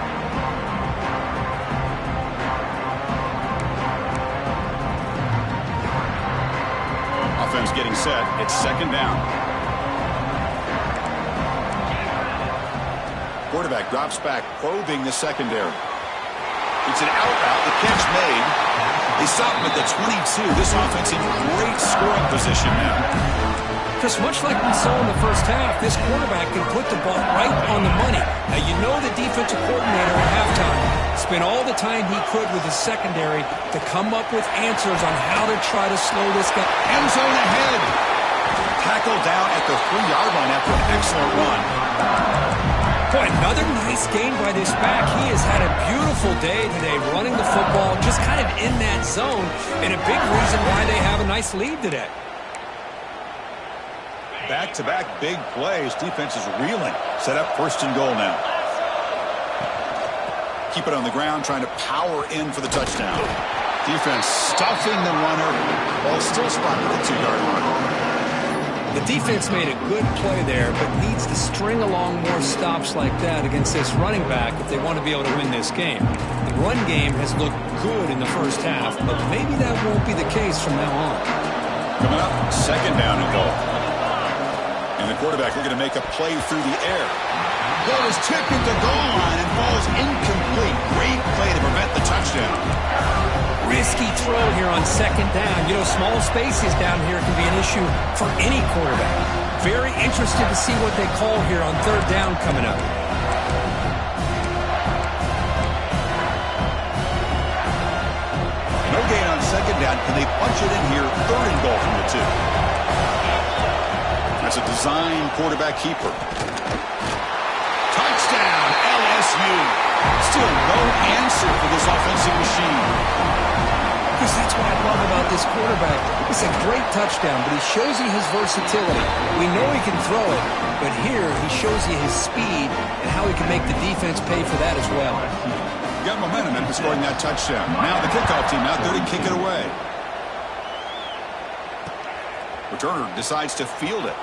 Offense getting set. It's 2nd down. quarterback drops back, probing the secondary. It's an out route. The catch made. They stop him at the 22. This offense in great scoring position now. Chris, much like we saw in the first half, this quarterback can put the ball right on the money. Now, you know the defensive coordinator at halftime spent all the time he could with his secondary to come up with answers on how to try to slow this guy. End zone ahead. Tackled down at the 3-yard line after an excellent run. Boy, another nice game by this back. He has had a beautiful day today running the football, just kind of in that zone, and a big reason why they have a nice lead today. Back-to-back big plays. Defense is reeling. Set up 1st and goal now. Keep it on the ground, trying to power in for the touchdown. Defense stuffing the runner. Ball still spotted at the 2-yard line. The defense made a good play there, but needs to string along more stops like that against this running back if they want to be able to win this game. The run game has looked good in the first half, but maybe that won't be the case from now on. Coming up, 2nd down and goal. And the quarterback looking to make a play through the air. Ball is tipped at the goal line and falls incomplete. Great play to prevent the touchdown. Risky throw here on 2nd down. You know, small spaces down here can be an issue for any quarterback. Very interested to see what they call here on 3rd down coming up. No gain on 2nd down. Can they punch it in here? 3rd and goal from the 2. That's a design quarterback keeper. Touchdown, LSU. Still no answer for this offensive machine. Because that's what I love about this quarterback. It's a great touchdown, but he shows you his versatility. We know he can throw it, but here he shows you his speed and how he can make the defense pay for that as well. Got momentum after scoring that touchdown. Now the kickoff team out there to kick it away. Returner decides to field it.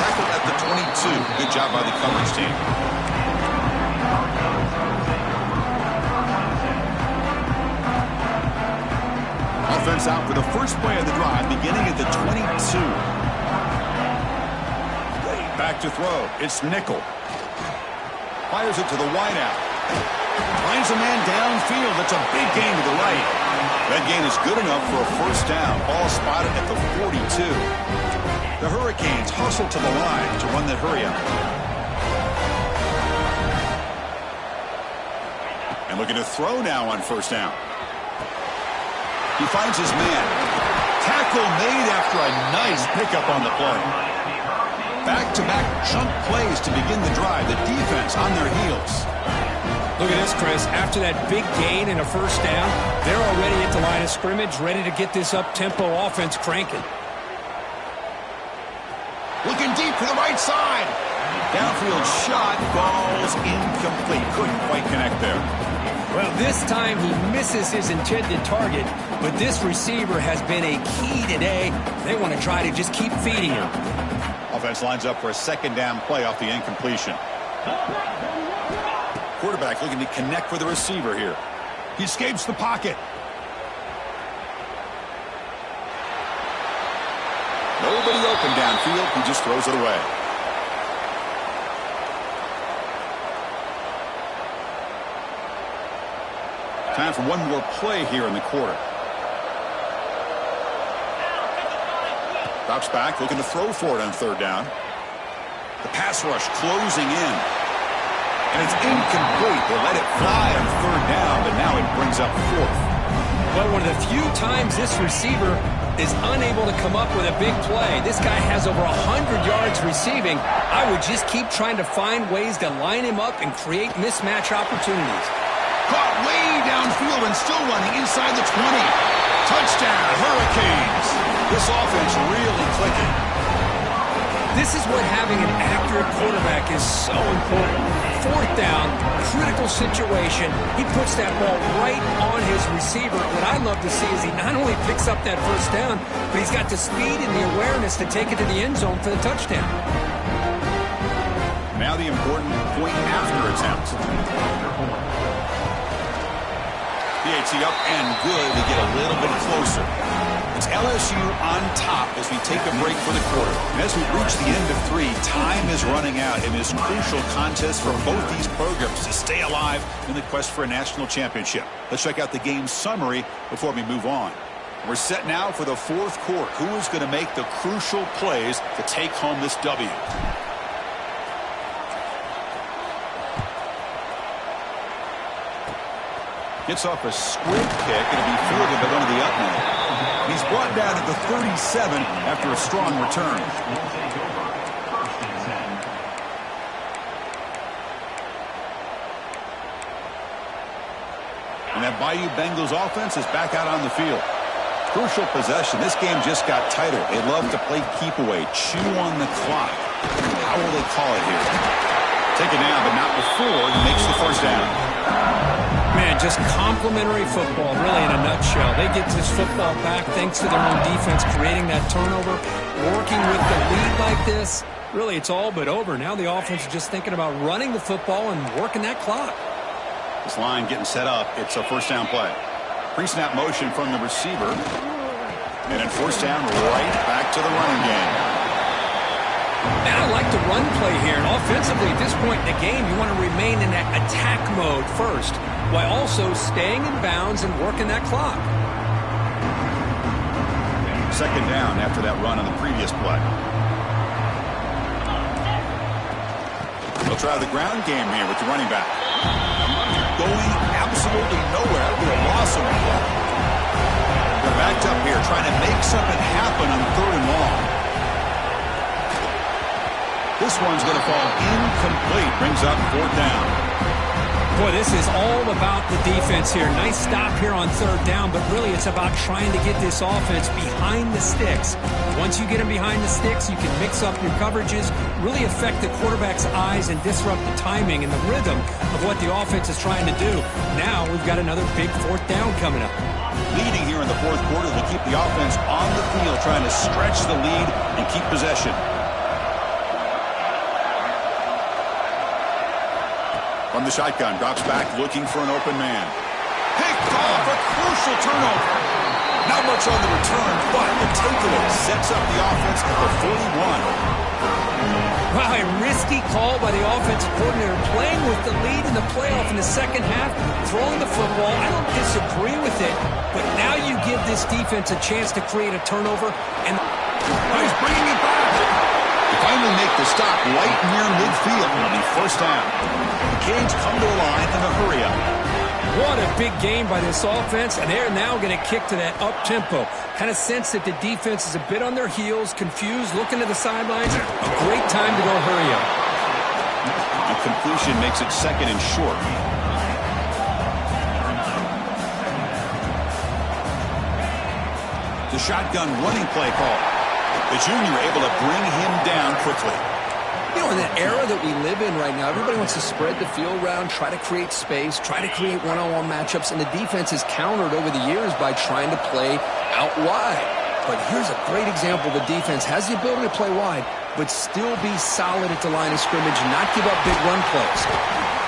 Tackled at the 22. Good job by the coverage team. Offense out for the first play of the drive, beginning at the 22. Back to throw. It's Nickel. Fires it to the wideout. Finds a man downfield. That's a big gain to the right. That gain is good enough for a 1st down. Ball spotted at the 42. The Hurricanes hustle to the line to run the hurry up. And looking to throw now on 1st down. He finds his man. Tackle made after a nice pickup on the play. Back-to-back chunk plays to begin the drive. The defense on their heels. Look at this, Chris. After that big gain and a 1st down, they're already at the line of scrimmage, ready to get this up-tempo offense cranking. Looking deep to the right side. Downfield shot. Ball's incomplete. Couldn't quite connect there. Well, this time he misses his intended target, but this receiver has been a key today. They want to try to just keep feeding him. Offense lines up for a 2nd down play off the incompletion. Quarterback looking to connect with the receiver here. He escapes the pocket. Nobody open downfield. He just throws it away. Time for one more play here in the quarter. Drops back, looking to throw for it on 3rd down. The pass rush closing in. And it's incomplete. They let it fly on 3rd down, but now it brings up 4th. Well, one of the few times this receiver is unable to come up with a big play. This guy has over 100 yards receiving. I would just keep trying to find ways to line him up and create mismatch opportunities. Caught way downfield and still running inside the 20. Touchdown, Hurricanes. This offense really clicking. This is what having an accurate quarterback is so important. 4th down, critical situation. He puts that ball right on his receiver. What I love to see is he not only picks up that 1st down, but he's got the speed and the awareness to take it to the end zone for the touchdown. Now the important point after attempt. PAT up and good to get a little bit closer. It's LSU on top as we take a break for the quarter. And as we reach the end of 3, time is running out in this crucial contest for both these programs to stay alive in the quest for a national championship. Let's check out the game summary before we move on. We're set now for the 4th quarter. Who is going to make the crucial plays to take home this W? Gets off a squib kick. It'll be fielded by one of the up men. He's brought down at the 37 after a strong return. And that Bayou Bengals offense is back out on the field. Crucial possession. This game just got tighter. They love to play keep away, chew on the clock. How will they call it here? Take it down, but not before he makes the first down. Man, just complimentary football, really, in a nutshell. They get this football back thanks to their own defense, creating that turnover, working with the lead like this. Really, it's all but over. Now the offense is just thinking about running the football and working that clock. This line getting set up. It's a first down play. Pre-snap motion from the receiver. And then first down right back to the running game. And I like the run play here. And offensively, at this point in the game, you want to remain in that attack mode first, while also staying in bounds and working that clock. Second down after that run on the previous play. They'll try the ground game here with the running back. Going absolutely nowhere. It'll be a loss of the ball. They're backed up here trying to make something happen on 3rd and long. This one's going to fall incomplete. Brings up 4th down. Boy, this is all about the defense here. Nice stop here on 3rd down, but really it's about trying to get this offense behind the sticks. Once you get them behind the sticks, you can mix up your coverages, really affect the quarterback's eyes and disrupt the timing and the rhythm of what the offense is trying to do. Now we've got another big 4th down coming up. Leading here in the 4th quarter to keep the offense on the field, trying to stretch the lead and keep possession. From the shotgun, drops back, looking for an open man. Picked off, a crucial turnover. Not much on the return, but the takeaway sets up the offense at the 41. Wow, a risky call by the offensive coordinator, playing with the lead in the playoff in the second half, throwing the football. I don't disagree with it, but now you give this defense a chance to create a turnover, and he's bringing it back. They finally make the stop right near midfield. It'll be first down. The Canes come to a line in a hurry up. What a big game by this offense, and they're now going to kick to that up-tempo. Kind of sense that the defense is a bit on their heels, confused, looking to the sidelines. A great time to go hurry up. The completion makes it 2nd and short. The shotgun running play call. The junior able to bring him down quickly. You know, in the era that we live in right now, everybody wants to spread the field around, try to create space, try to create one-on-one matchups, and the defense has countered over the years by trying to play out wide. But here's a great example. The defense has the ability to play wide, but still be solid at the line of scrimmage and not give up big run plays.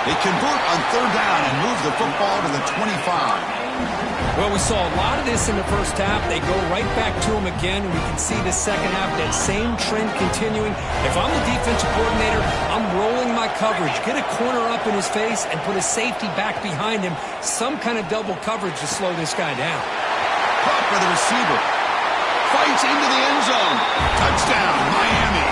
They convert on 3rd down and move the football to the 25. Well, we saw a lot of this in the first half. They go right back to him again. We can see the second half, that same trend continuing. If I'm the defensive coordinator, I'm rolling my coverage. Get a corner up in his face and put a safety back behind him. Some kind of double coverage to slow this guy down. Caught by the receiver. Fights into the end zone. Touchdown, Miami.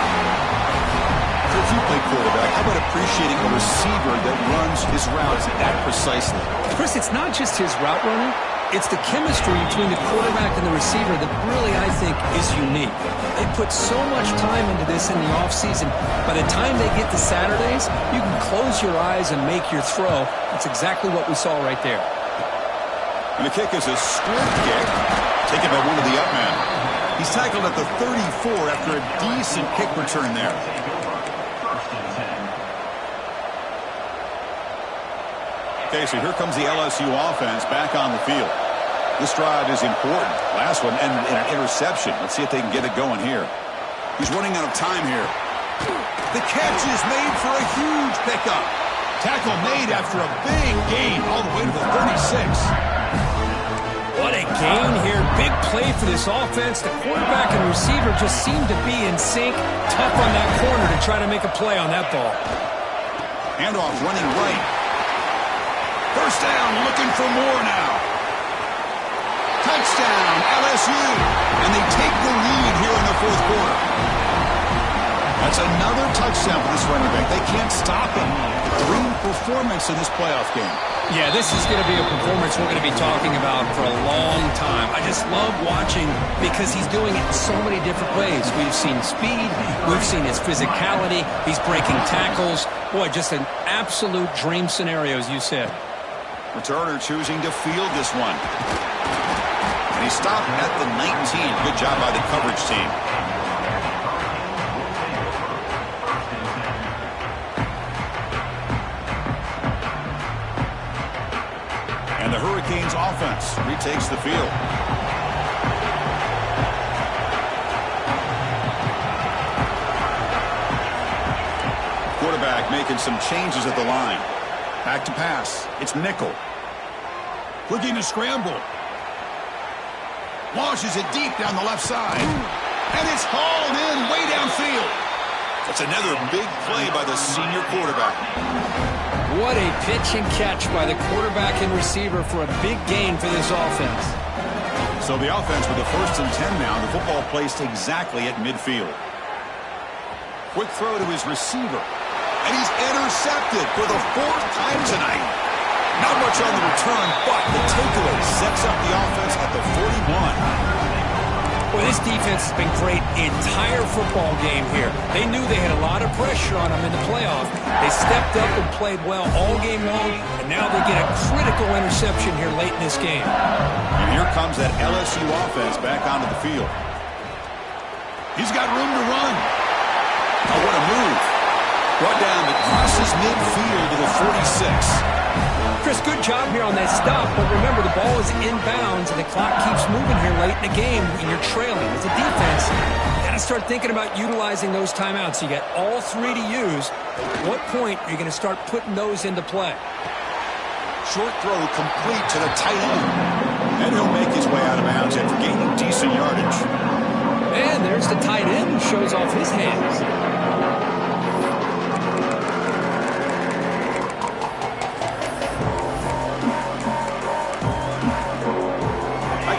If you play quarterback, how about appreciating a receiver that runs his routes that precisely? Chris, it's not just his route running. It's the chemistry between the quarterback and the receiver that really, I think, is unique. They put so much time into this in the offseason. By the time they get to Saturdays, you can close your eyes and make your throw. That's exactly what we saw right there. And the kick is a squib kick, taken by one of the up men. He's tackled at the 34 after a decent kick return there. Okay, so here comes the LSU offense back on the field. This drive is important. Last one ended in an interception. Let's see if they can get it going here. He's running out of time here. The catch is made for a huge pickup. Tackle made after a big gain all the way to the 36. What a gain here big play for this offense. The quarterback and receiver just seem to be in sync. Tough on that corner to try to make a play on that ball. Handoff running right. First down, looking for more now. Touchdown, LSU. And they take the lead here in the fourth quarter. That's another touchdown for this running back. They can't stop him. Dream performance in this playoff game. Yeah, this is going to be a performance we're going to be talking about for a long time. I just love watching because he's doing it in so many different ways. We've seen speed. We've seen his physicality. He's breaking tackles. Boy, just an absolute dream scenario, as you said. Returner choosing to field this one. And he stopped at the 19. Good job by the coverage team. And the Hurricanes offense retakes the field. Quarterback making some changes at the line. Back to pass. It's nickel. Looking to scramble. Launches it deep down the left side. And it's hauled in way downfield. That's another big play by the senior quarterback. What a pitch and catch by the quarterback and receiver for a big gain for this offense. So the offense with the 1st and 10 now. The football placed exactly at midfield. Quick throw to his receiver. And he's intercepted for the 4th time tonight. Not much on the return, but the takeaway sets up the offense at the 41. Well, this defense has been great the entire football game here. They knew they had a lot of pressure on them in the playoff. They stepped up and played well all game long, and now they get a critical interception here late in this game. And here comes that LSU offense back onto the field. He's got room to run. Oh, what a move. Brought down that crosses midfield to the 46. Chris, good job here on that stop, but remember, the ball is inbounds, and the clock keeps moving here late in the game, and you're trailing. As a defense, you got to start thinking about utilizing those timeouts. You got all 3 to use. At what point are you going to start putting those into play? Short throw complete to the tight end. And he'll make his way out of bounds after gaining decent yardage. And there's the tight end who shows off his hands.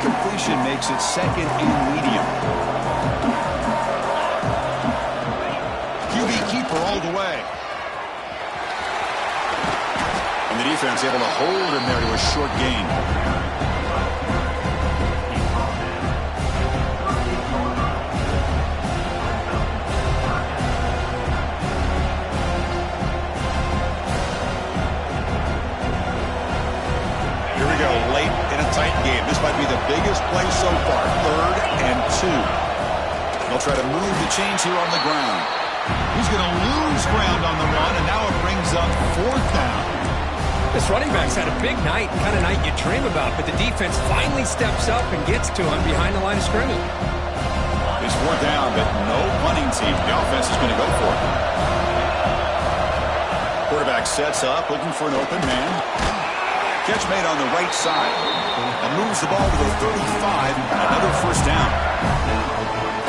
Completion makes it 2nd and medium. QB keeper all the way. And the defense able to hold him there to a short gain. Here we go, late in a tight game. This might be the biggest play so far. 3rd and 2. They'll try to move the chains here on the ground. He's going to lose ground on the run, and now it brings up 4th down. This running back's had a big night, kind of night you dream about, but the defense finally steps up and gets to him behind the line of scrimmage. It's 4th down, but no punting team. The offense is going to go for it. Quarterback sets up, looking for an open man. Catch made on the right side. And moves the ball to the 35. Another 1st down.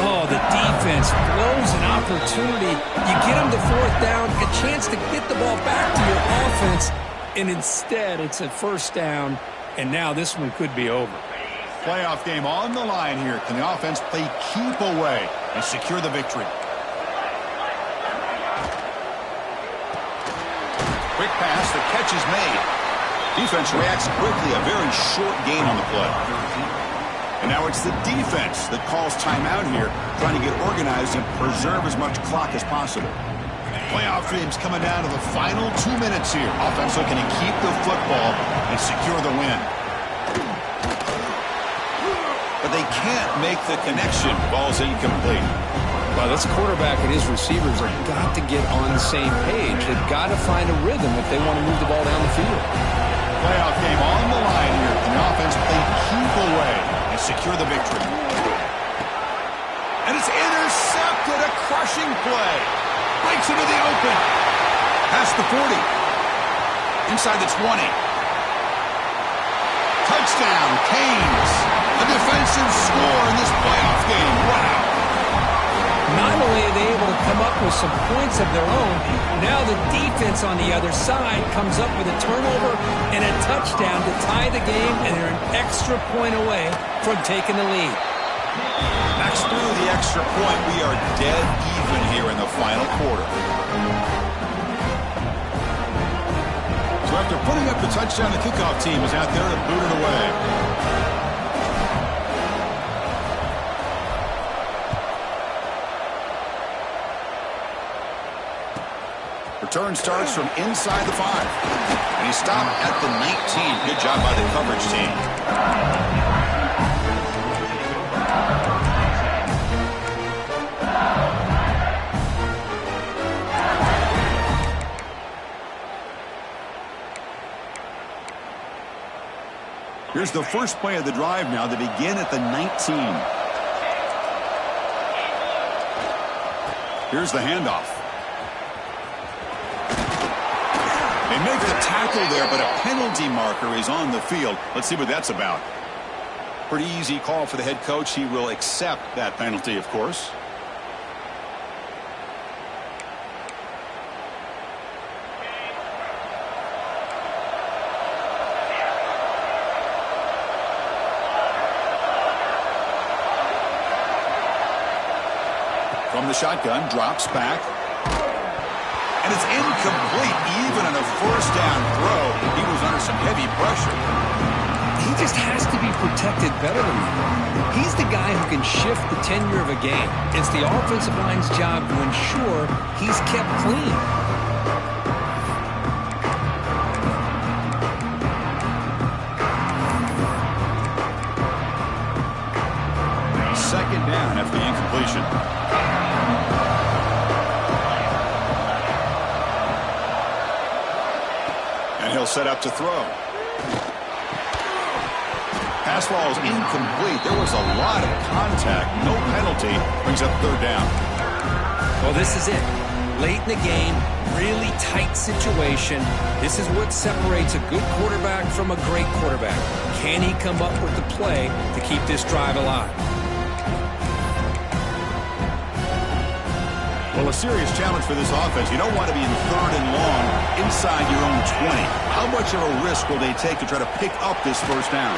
Oh, the defense blows an opportunity. You get them to 4th down, a chance to get the ball back to your offense, and instead it's a 1st down, and now this one could be over. Playoff game on the line here. Can the offense play keep away and secure the victory? Quick pass, the catch is made. Defense reacts quickly, a very short gain on the play. And now it's the defense that calls timeout here, trying to get organized and preserve as much clock as possible. Playoff games coming down to the final 2 minutes here. Offense looking to keep the football and secure the win. But they can't make the connection. Ball's incomplete. Well, this quarterback and his receivers have got to get on the same page. They've got to find a rhythm if they want to move the ball down the field. Playoff game on the line here. Can the offense play keep away and secure the victory? And it's intercepted. A crushing play. Breaks into the open. Past the 40. Inside the 20. Touchdown, Canes. defensive score in this playoff game. Wow. Not only are they able to come up with some points of their own, now the defense on the other side comes up with a turnover and a touchdown to tie the game, and they're an extra point away from taking the lead. Max through the extra point. We are dead even here in the final quarter. So after putting up the touchdown, the kickoff team is out there to boot it away. Return starts from inside the 5. And he stopped at the 19. Good job by the coverage team. Here's the first play of the drive now. They begin at the 19. Here's the handoff. They make the tackle there, but a penalty marker is on the field. Let's see what that's about. Pretty easy call for the head coach. He will accept that penalty, of course. From the shotgun, drops back. And it's incomplete, even on a first down throw. He was under some heavy pressure. He just has to be protected better than that. He's the guy who can shift the tenure of a game. It's the offensive line's job to ensure he's kept clean. Second down after the incompletion. He'll set up to throw. Pass ball is incomplete. There was a lot of contact. No penalty. Brings up third down. Well, this is it. Late in the game, really tight situation. This is what separates a good quarterback from a great quarterback. Can he come up with the play to keep this drive alive? Well, a serious challenge for this offense. You don't want to be in third and long inside your own 20. How much of a risk will they take to try to pick up this first down?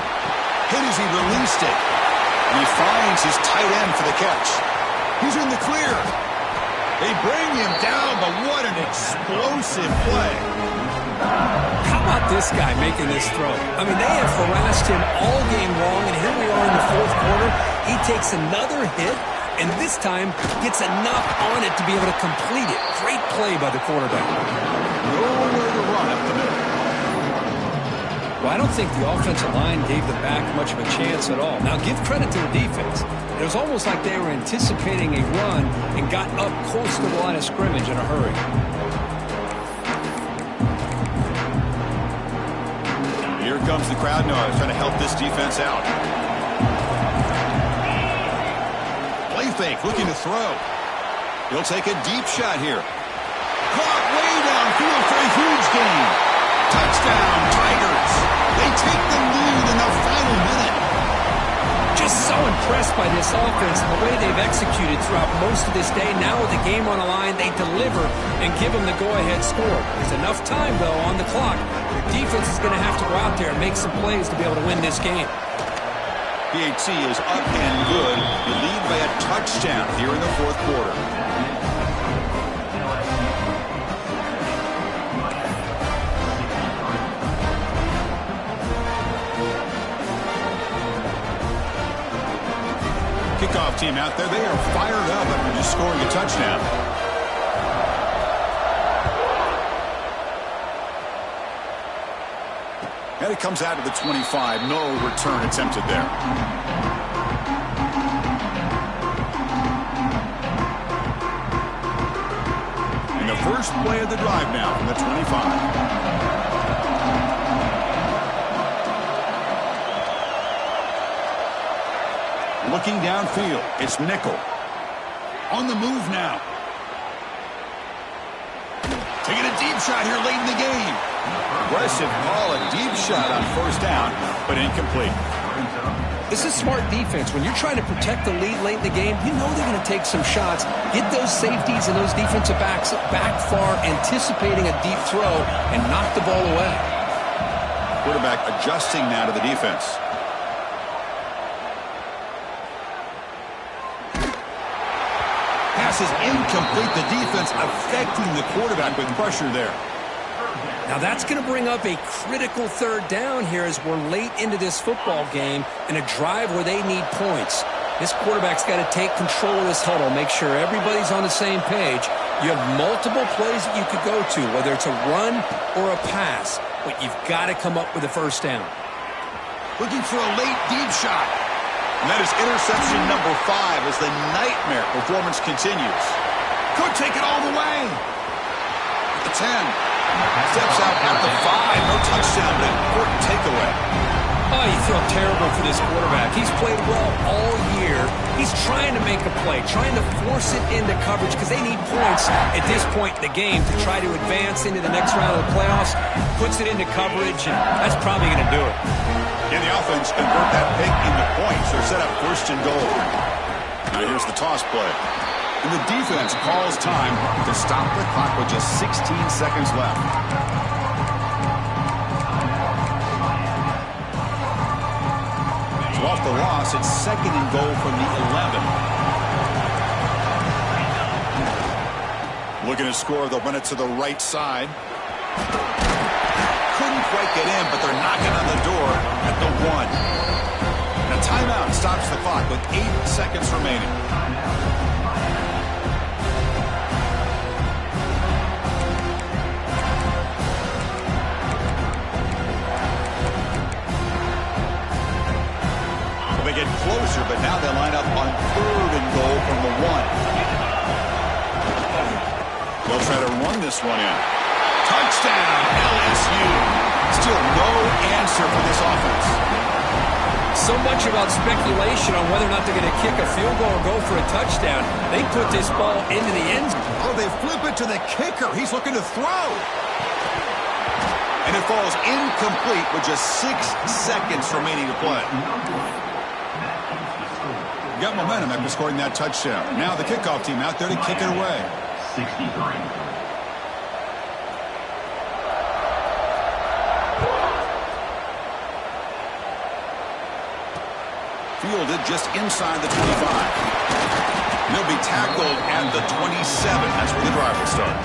Hit as he released it. And he finds his tight end for the catch. He's in the clear. They bring him down, but what an explosive play. How about this guy making this throw? I mean, they have harassed him all game long, and here we are in the fourth quarter. He takes another hit, and this time gets enough on it to be able to complete it. Great play by the quarterback. Nowhere to run up the middle. Well, I don't think the offensive line gave the back much of a chance at all. Now, give credit to the defense. It was almost like they were anticipating a run and got up close to the line of scrimmage in a hurry. Here comes the crowd noise trying to help this defense out. Play fake, looking to throw. He'll take a deep shot here. Caught way downfield for a huge gain. Touchdown, Tigers. They take the lead in the final minute. Just so impressed by this offense and the way they've executed throughout most of this day. Now with the game on the line, they deliver and give them the go-ahead score. There's enough time, though, on the clock. The defense is going to have to go out there and make some plays to be able to win this game. PAT is up and good. You lead by a touchdown here in the fourth quarter. Kickoff team out there, they are fired up after just scoring a touchdown. And it comes out to the 25. No return attempted there. And the first play of the drive now from the 25. Looking downfield, it's nickel. On the move now. Taking a deep shot here late in the game. Aggressive call, a deep shot on first down, but incomplete. This is smart defense. When you're trying to protect the lead late in the game, you know they're going to take some shots, get those safeties and those defensive backs back far, anticipating a deep throw, and knock the ball away. Quarterback adjusting now to the defense. Pass is incomplete. The defense affecting the quarterback with pressure there. Now that's going to bring up a critical third down here as we're late into this football game in a drive where they need points. This quarterback's got to take control of this huddle, make sure everybody's on the same page. You have multiple plays that you could go to, whether it's a run or a pass, but you've got to come up with a first down. Looking for a late deep shot. And that is interception number 5 as the nightmare performance continues. Could take it all the way. At the 10. Steps out at the 5. No touchdown. An important takeaway. Oh, you feel terrible for this quarterback. He's played well all year. He's trying to make a play, trying to force it into coverage because they need points at this point in the game to try to advance into the next round of the playoffs. Puts it into coverage, and that's probably going to do it. Can the offense convert that pick into points or set up first and goal? Now here's the toss play. And the defense calls time to stop the clock with just 16 seconds left. So off the loss, it's second and goal from the 11. Looking to score, they'll run it to the right side. Couldn't quite get in, but they're knocking on the door at the 1. And a timeout stops the clock with 8 seconds remaining. They get closer, but now they line up on third and goal from the 1. They'll try to run this one in. Touchdown, LSU. Still no answer for this offense. So much about speculation on whether or not they're going to kick a field goal or go for a touchdown. They put this ball into the end zone. Oh, they flip it to the kicker. He's looking to throw. And it falls incomplete with just 6 seconds remaining to play. Got momentum after scoring that touchdown. Now the kickoff team out there to kick it away. 63. Fielded just inside the 25. They'll be tackled at the 27. That's where the drive will start.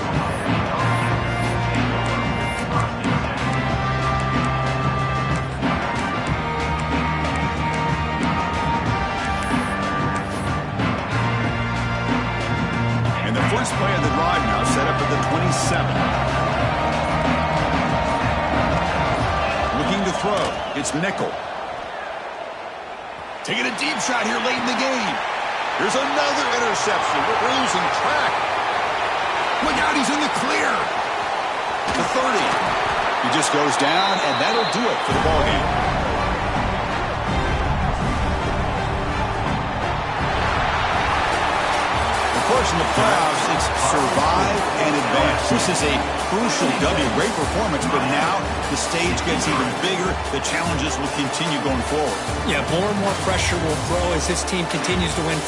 First play of the drive now set up at the 27. Looking to throw. It's Nickel. Taking a deep shot here late in the game. Here's another interception. We're losing track. Look out, he's in the clear. The 30. He just goes down, and that'll do it for the ballgame. Of course, in the playoffs, it's survive and advance. This is a crucial W. Great performance, but now the stage gets even bigger. The challenges will continue going forward. Yeah, more and more pressure will grow as this team continues to win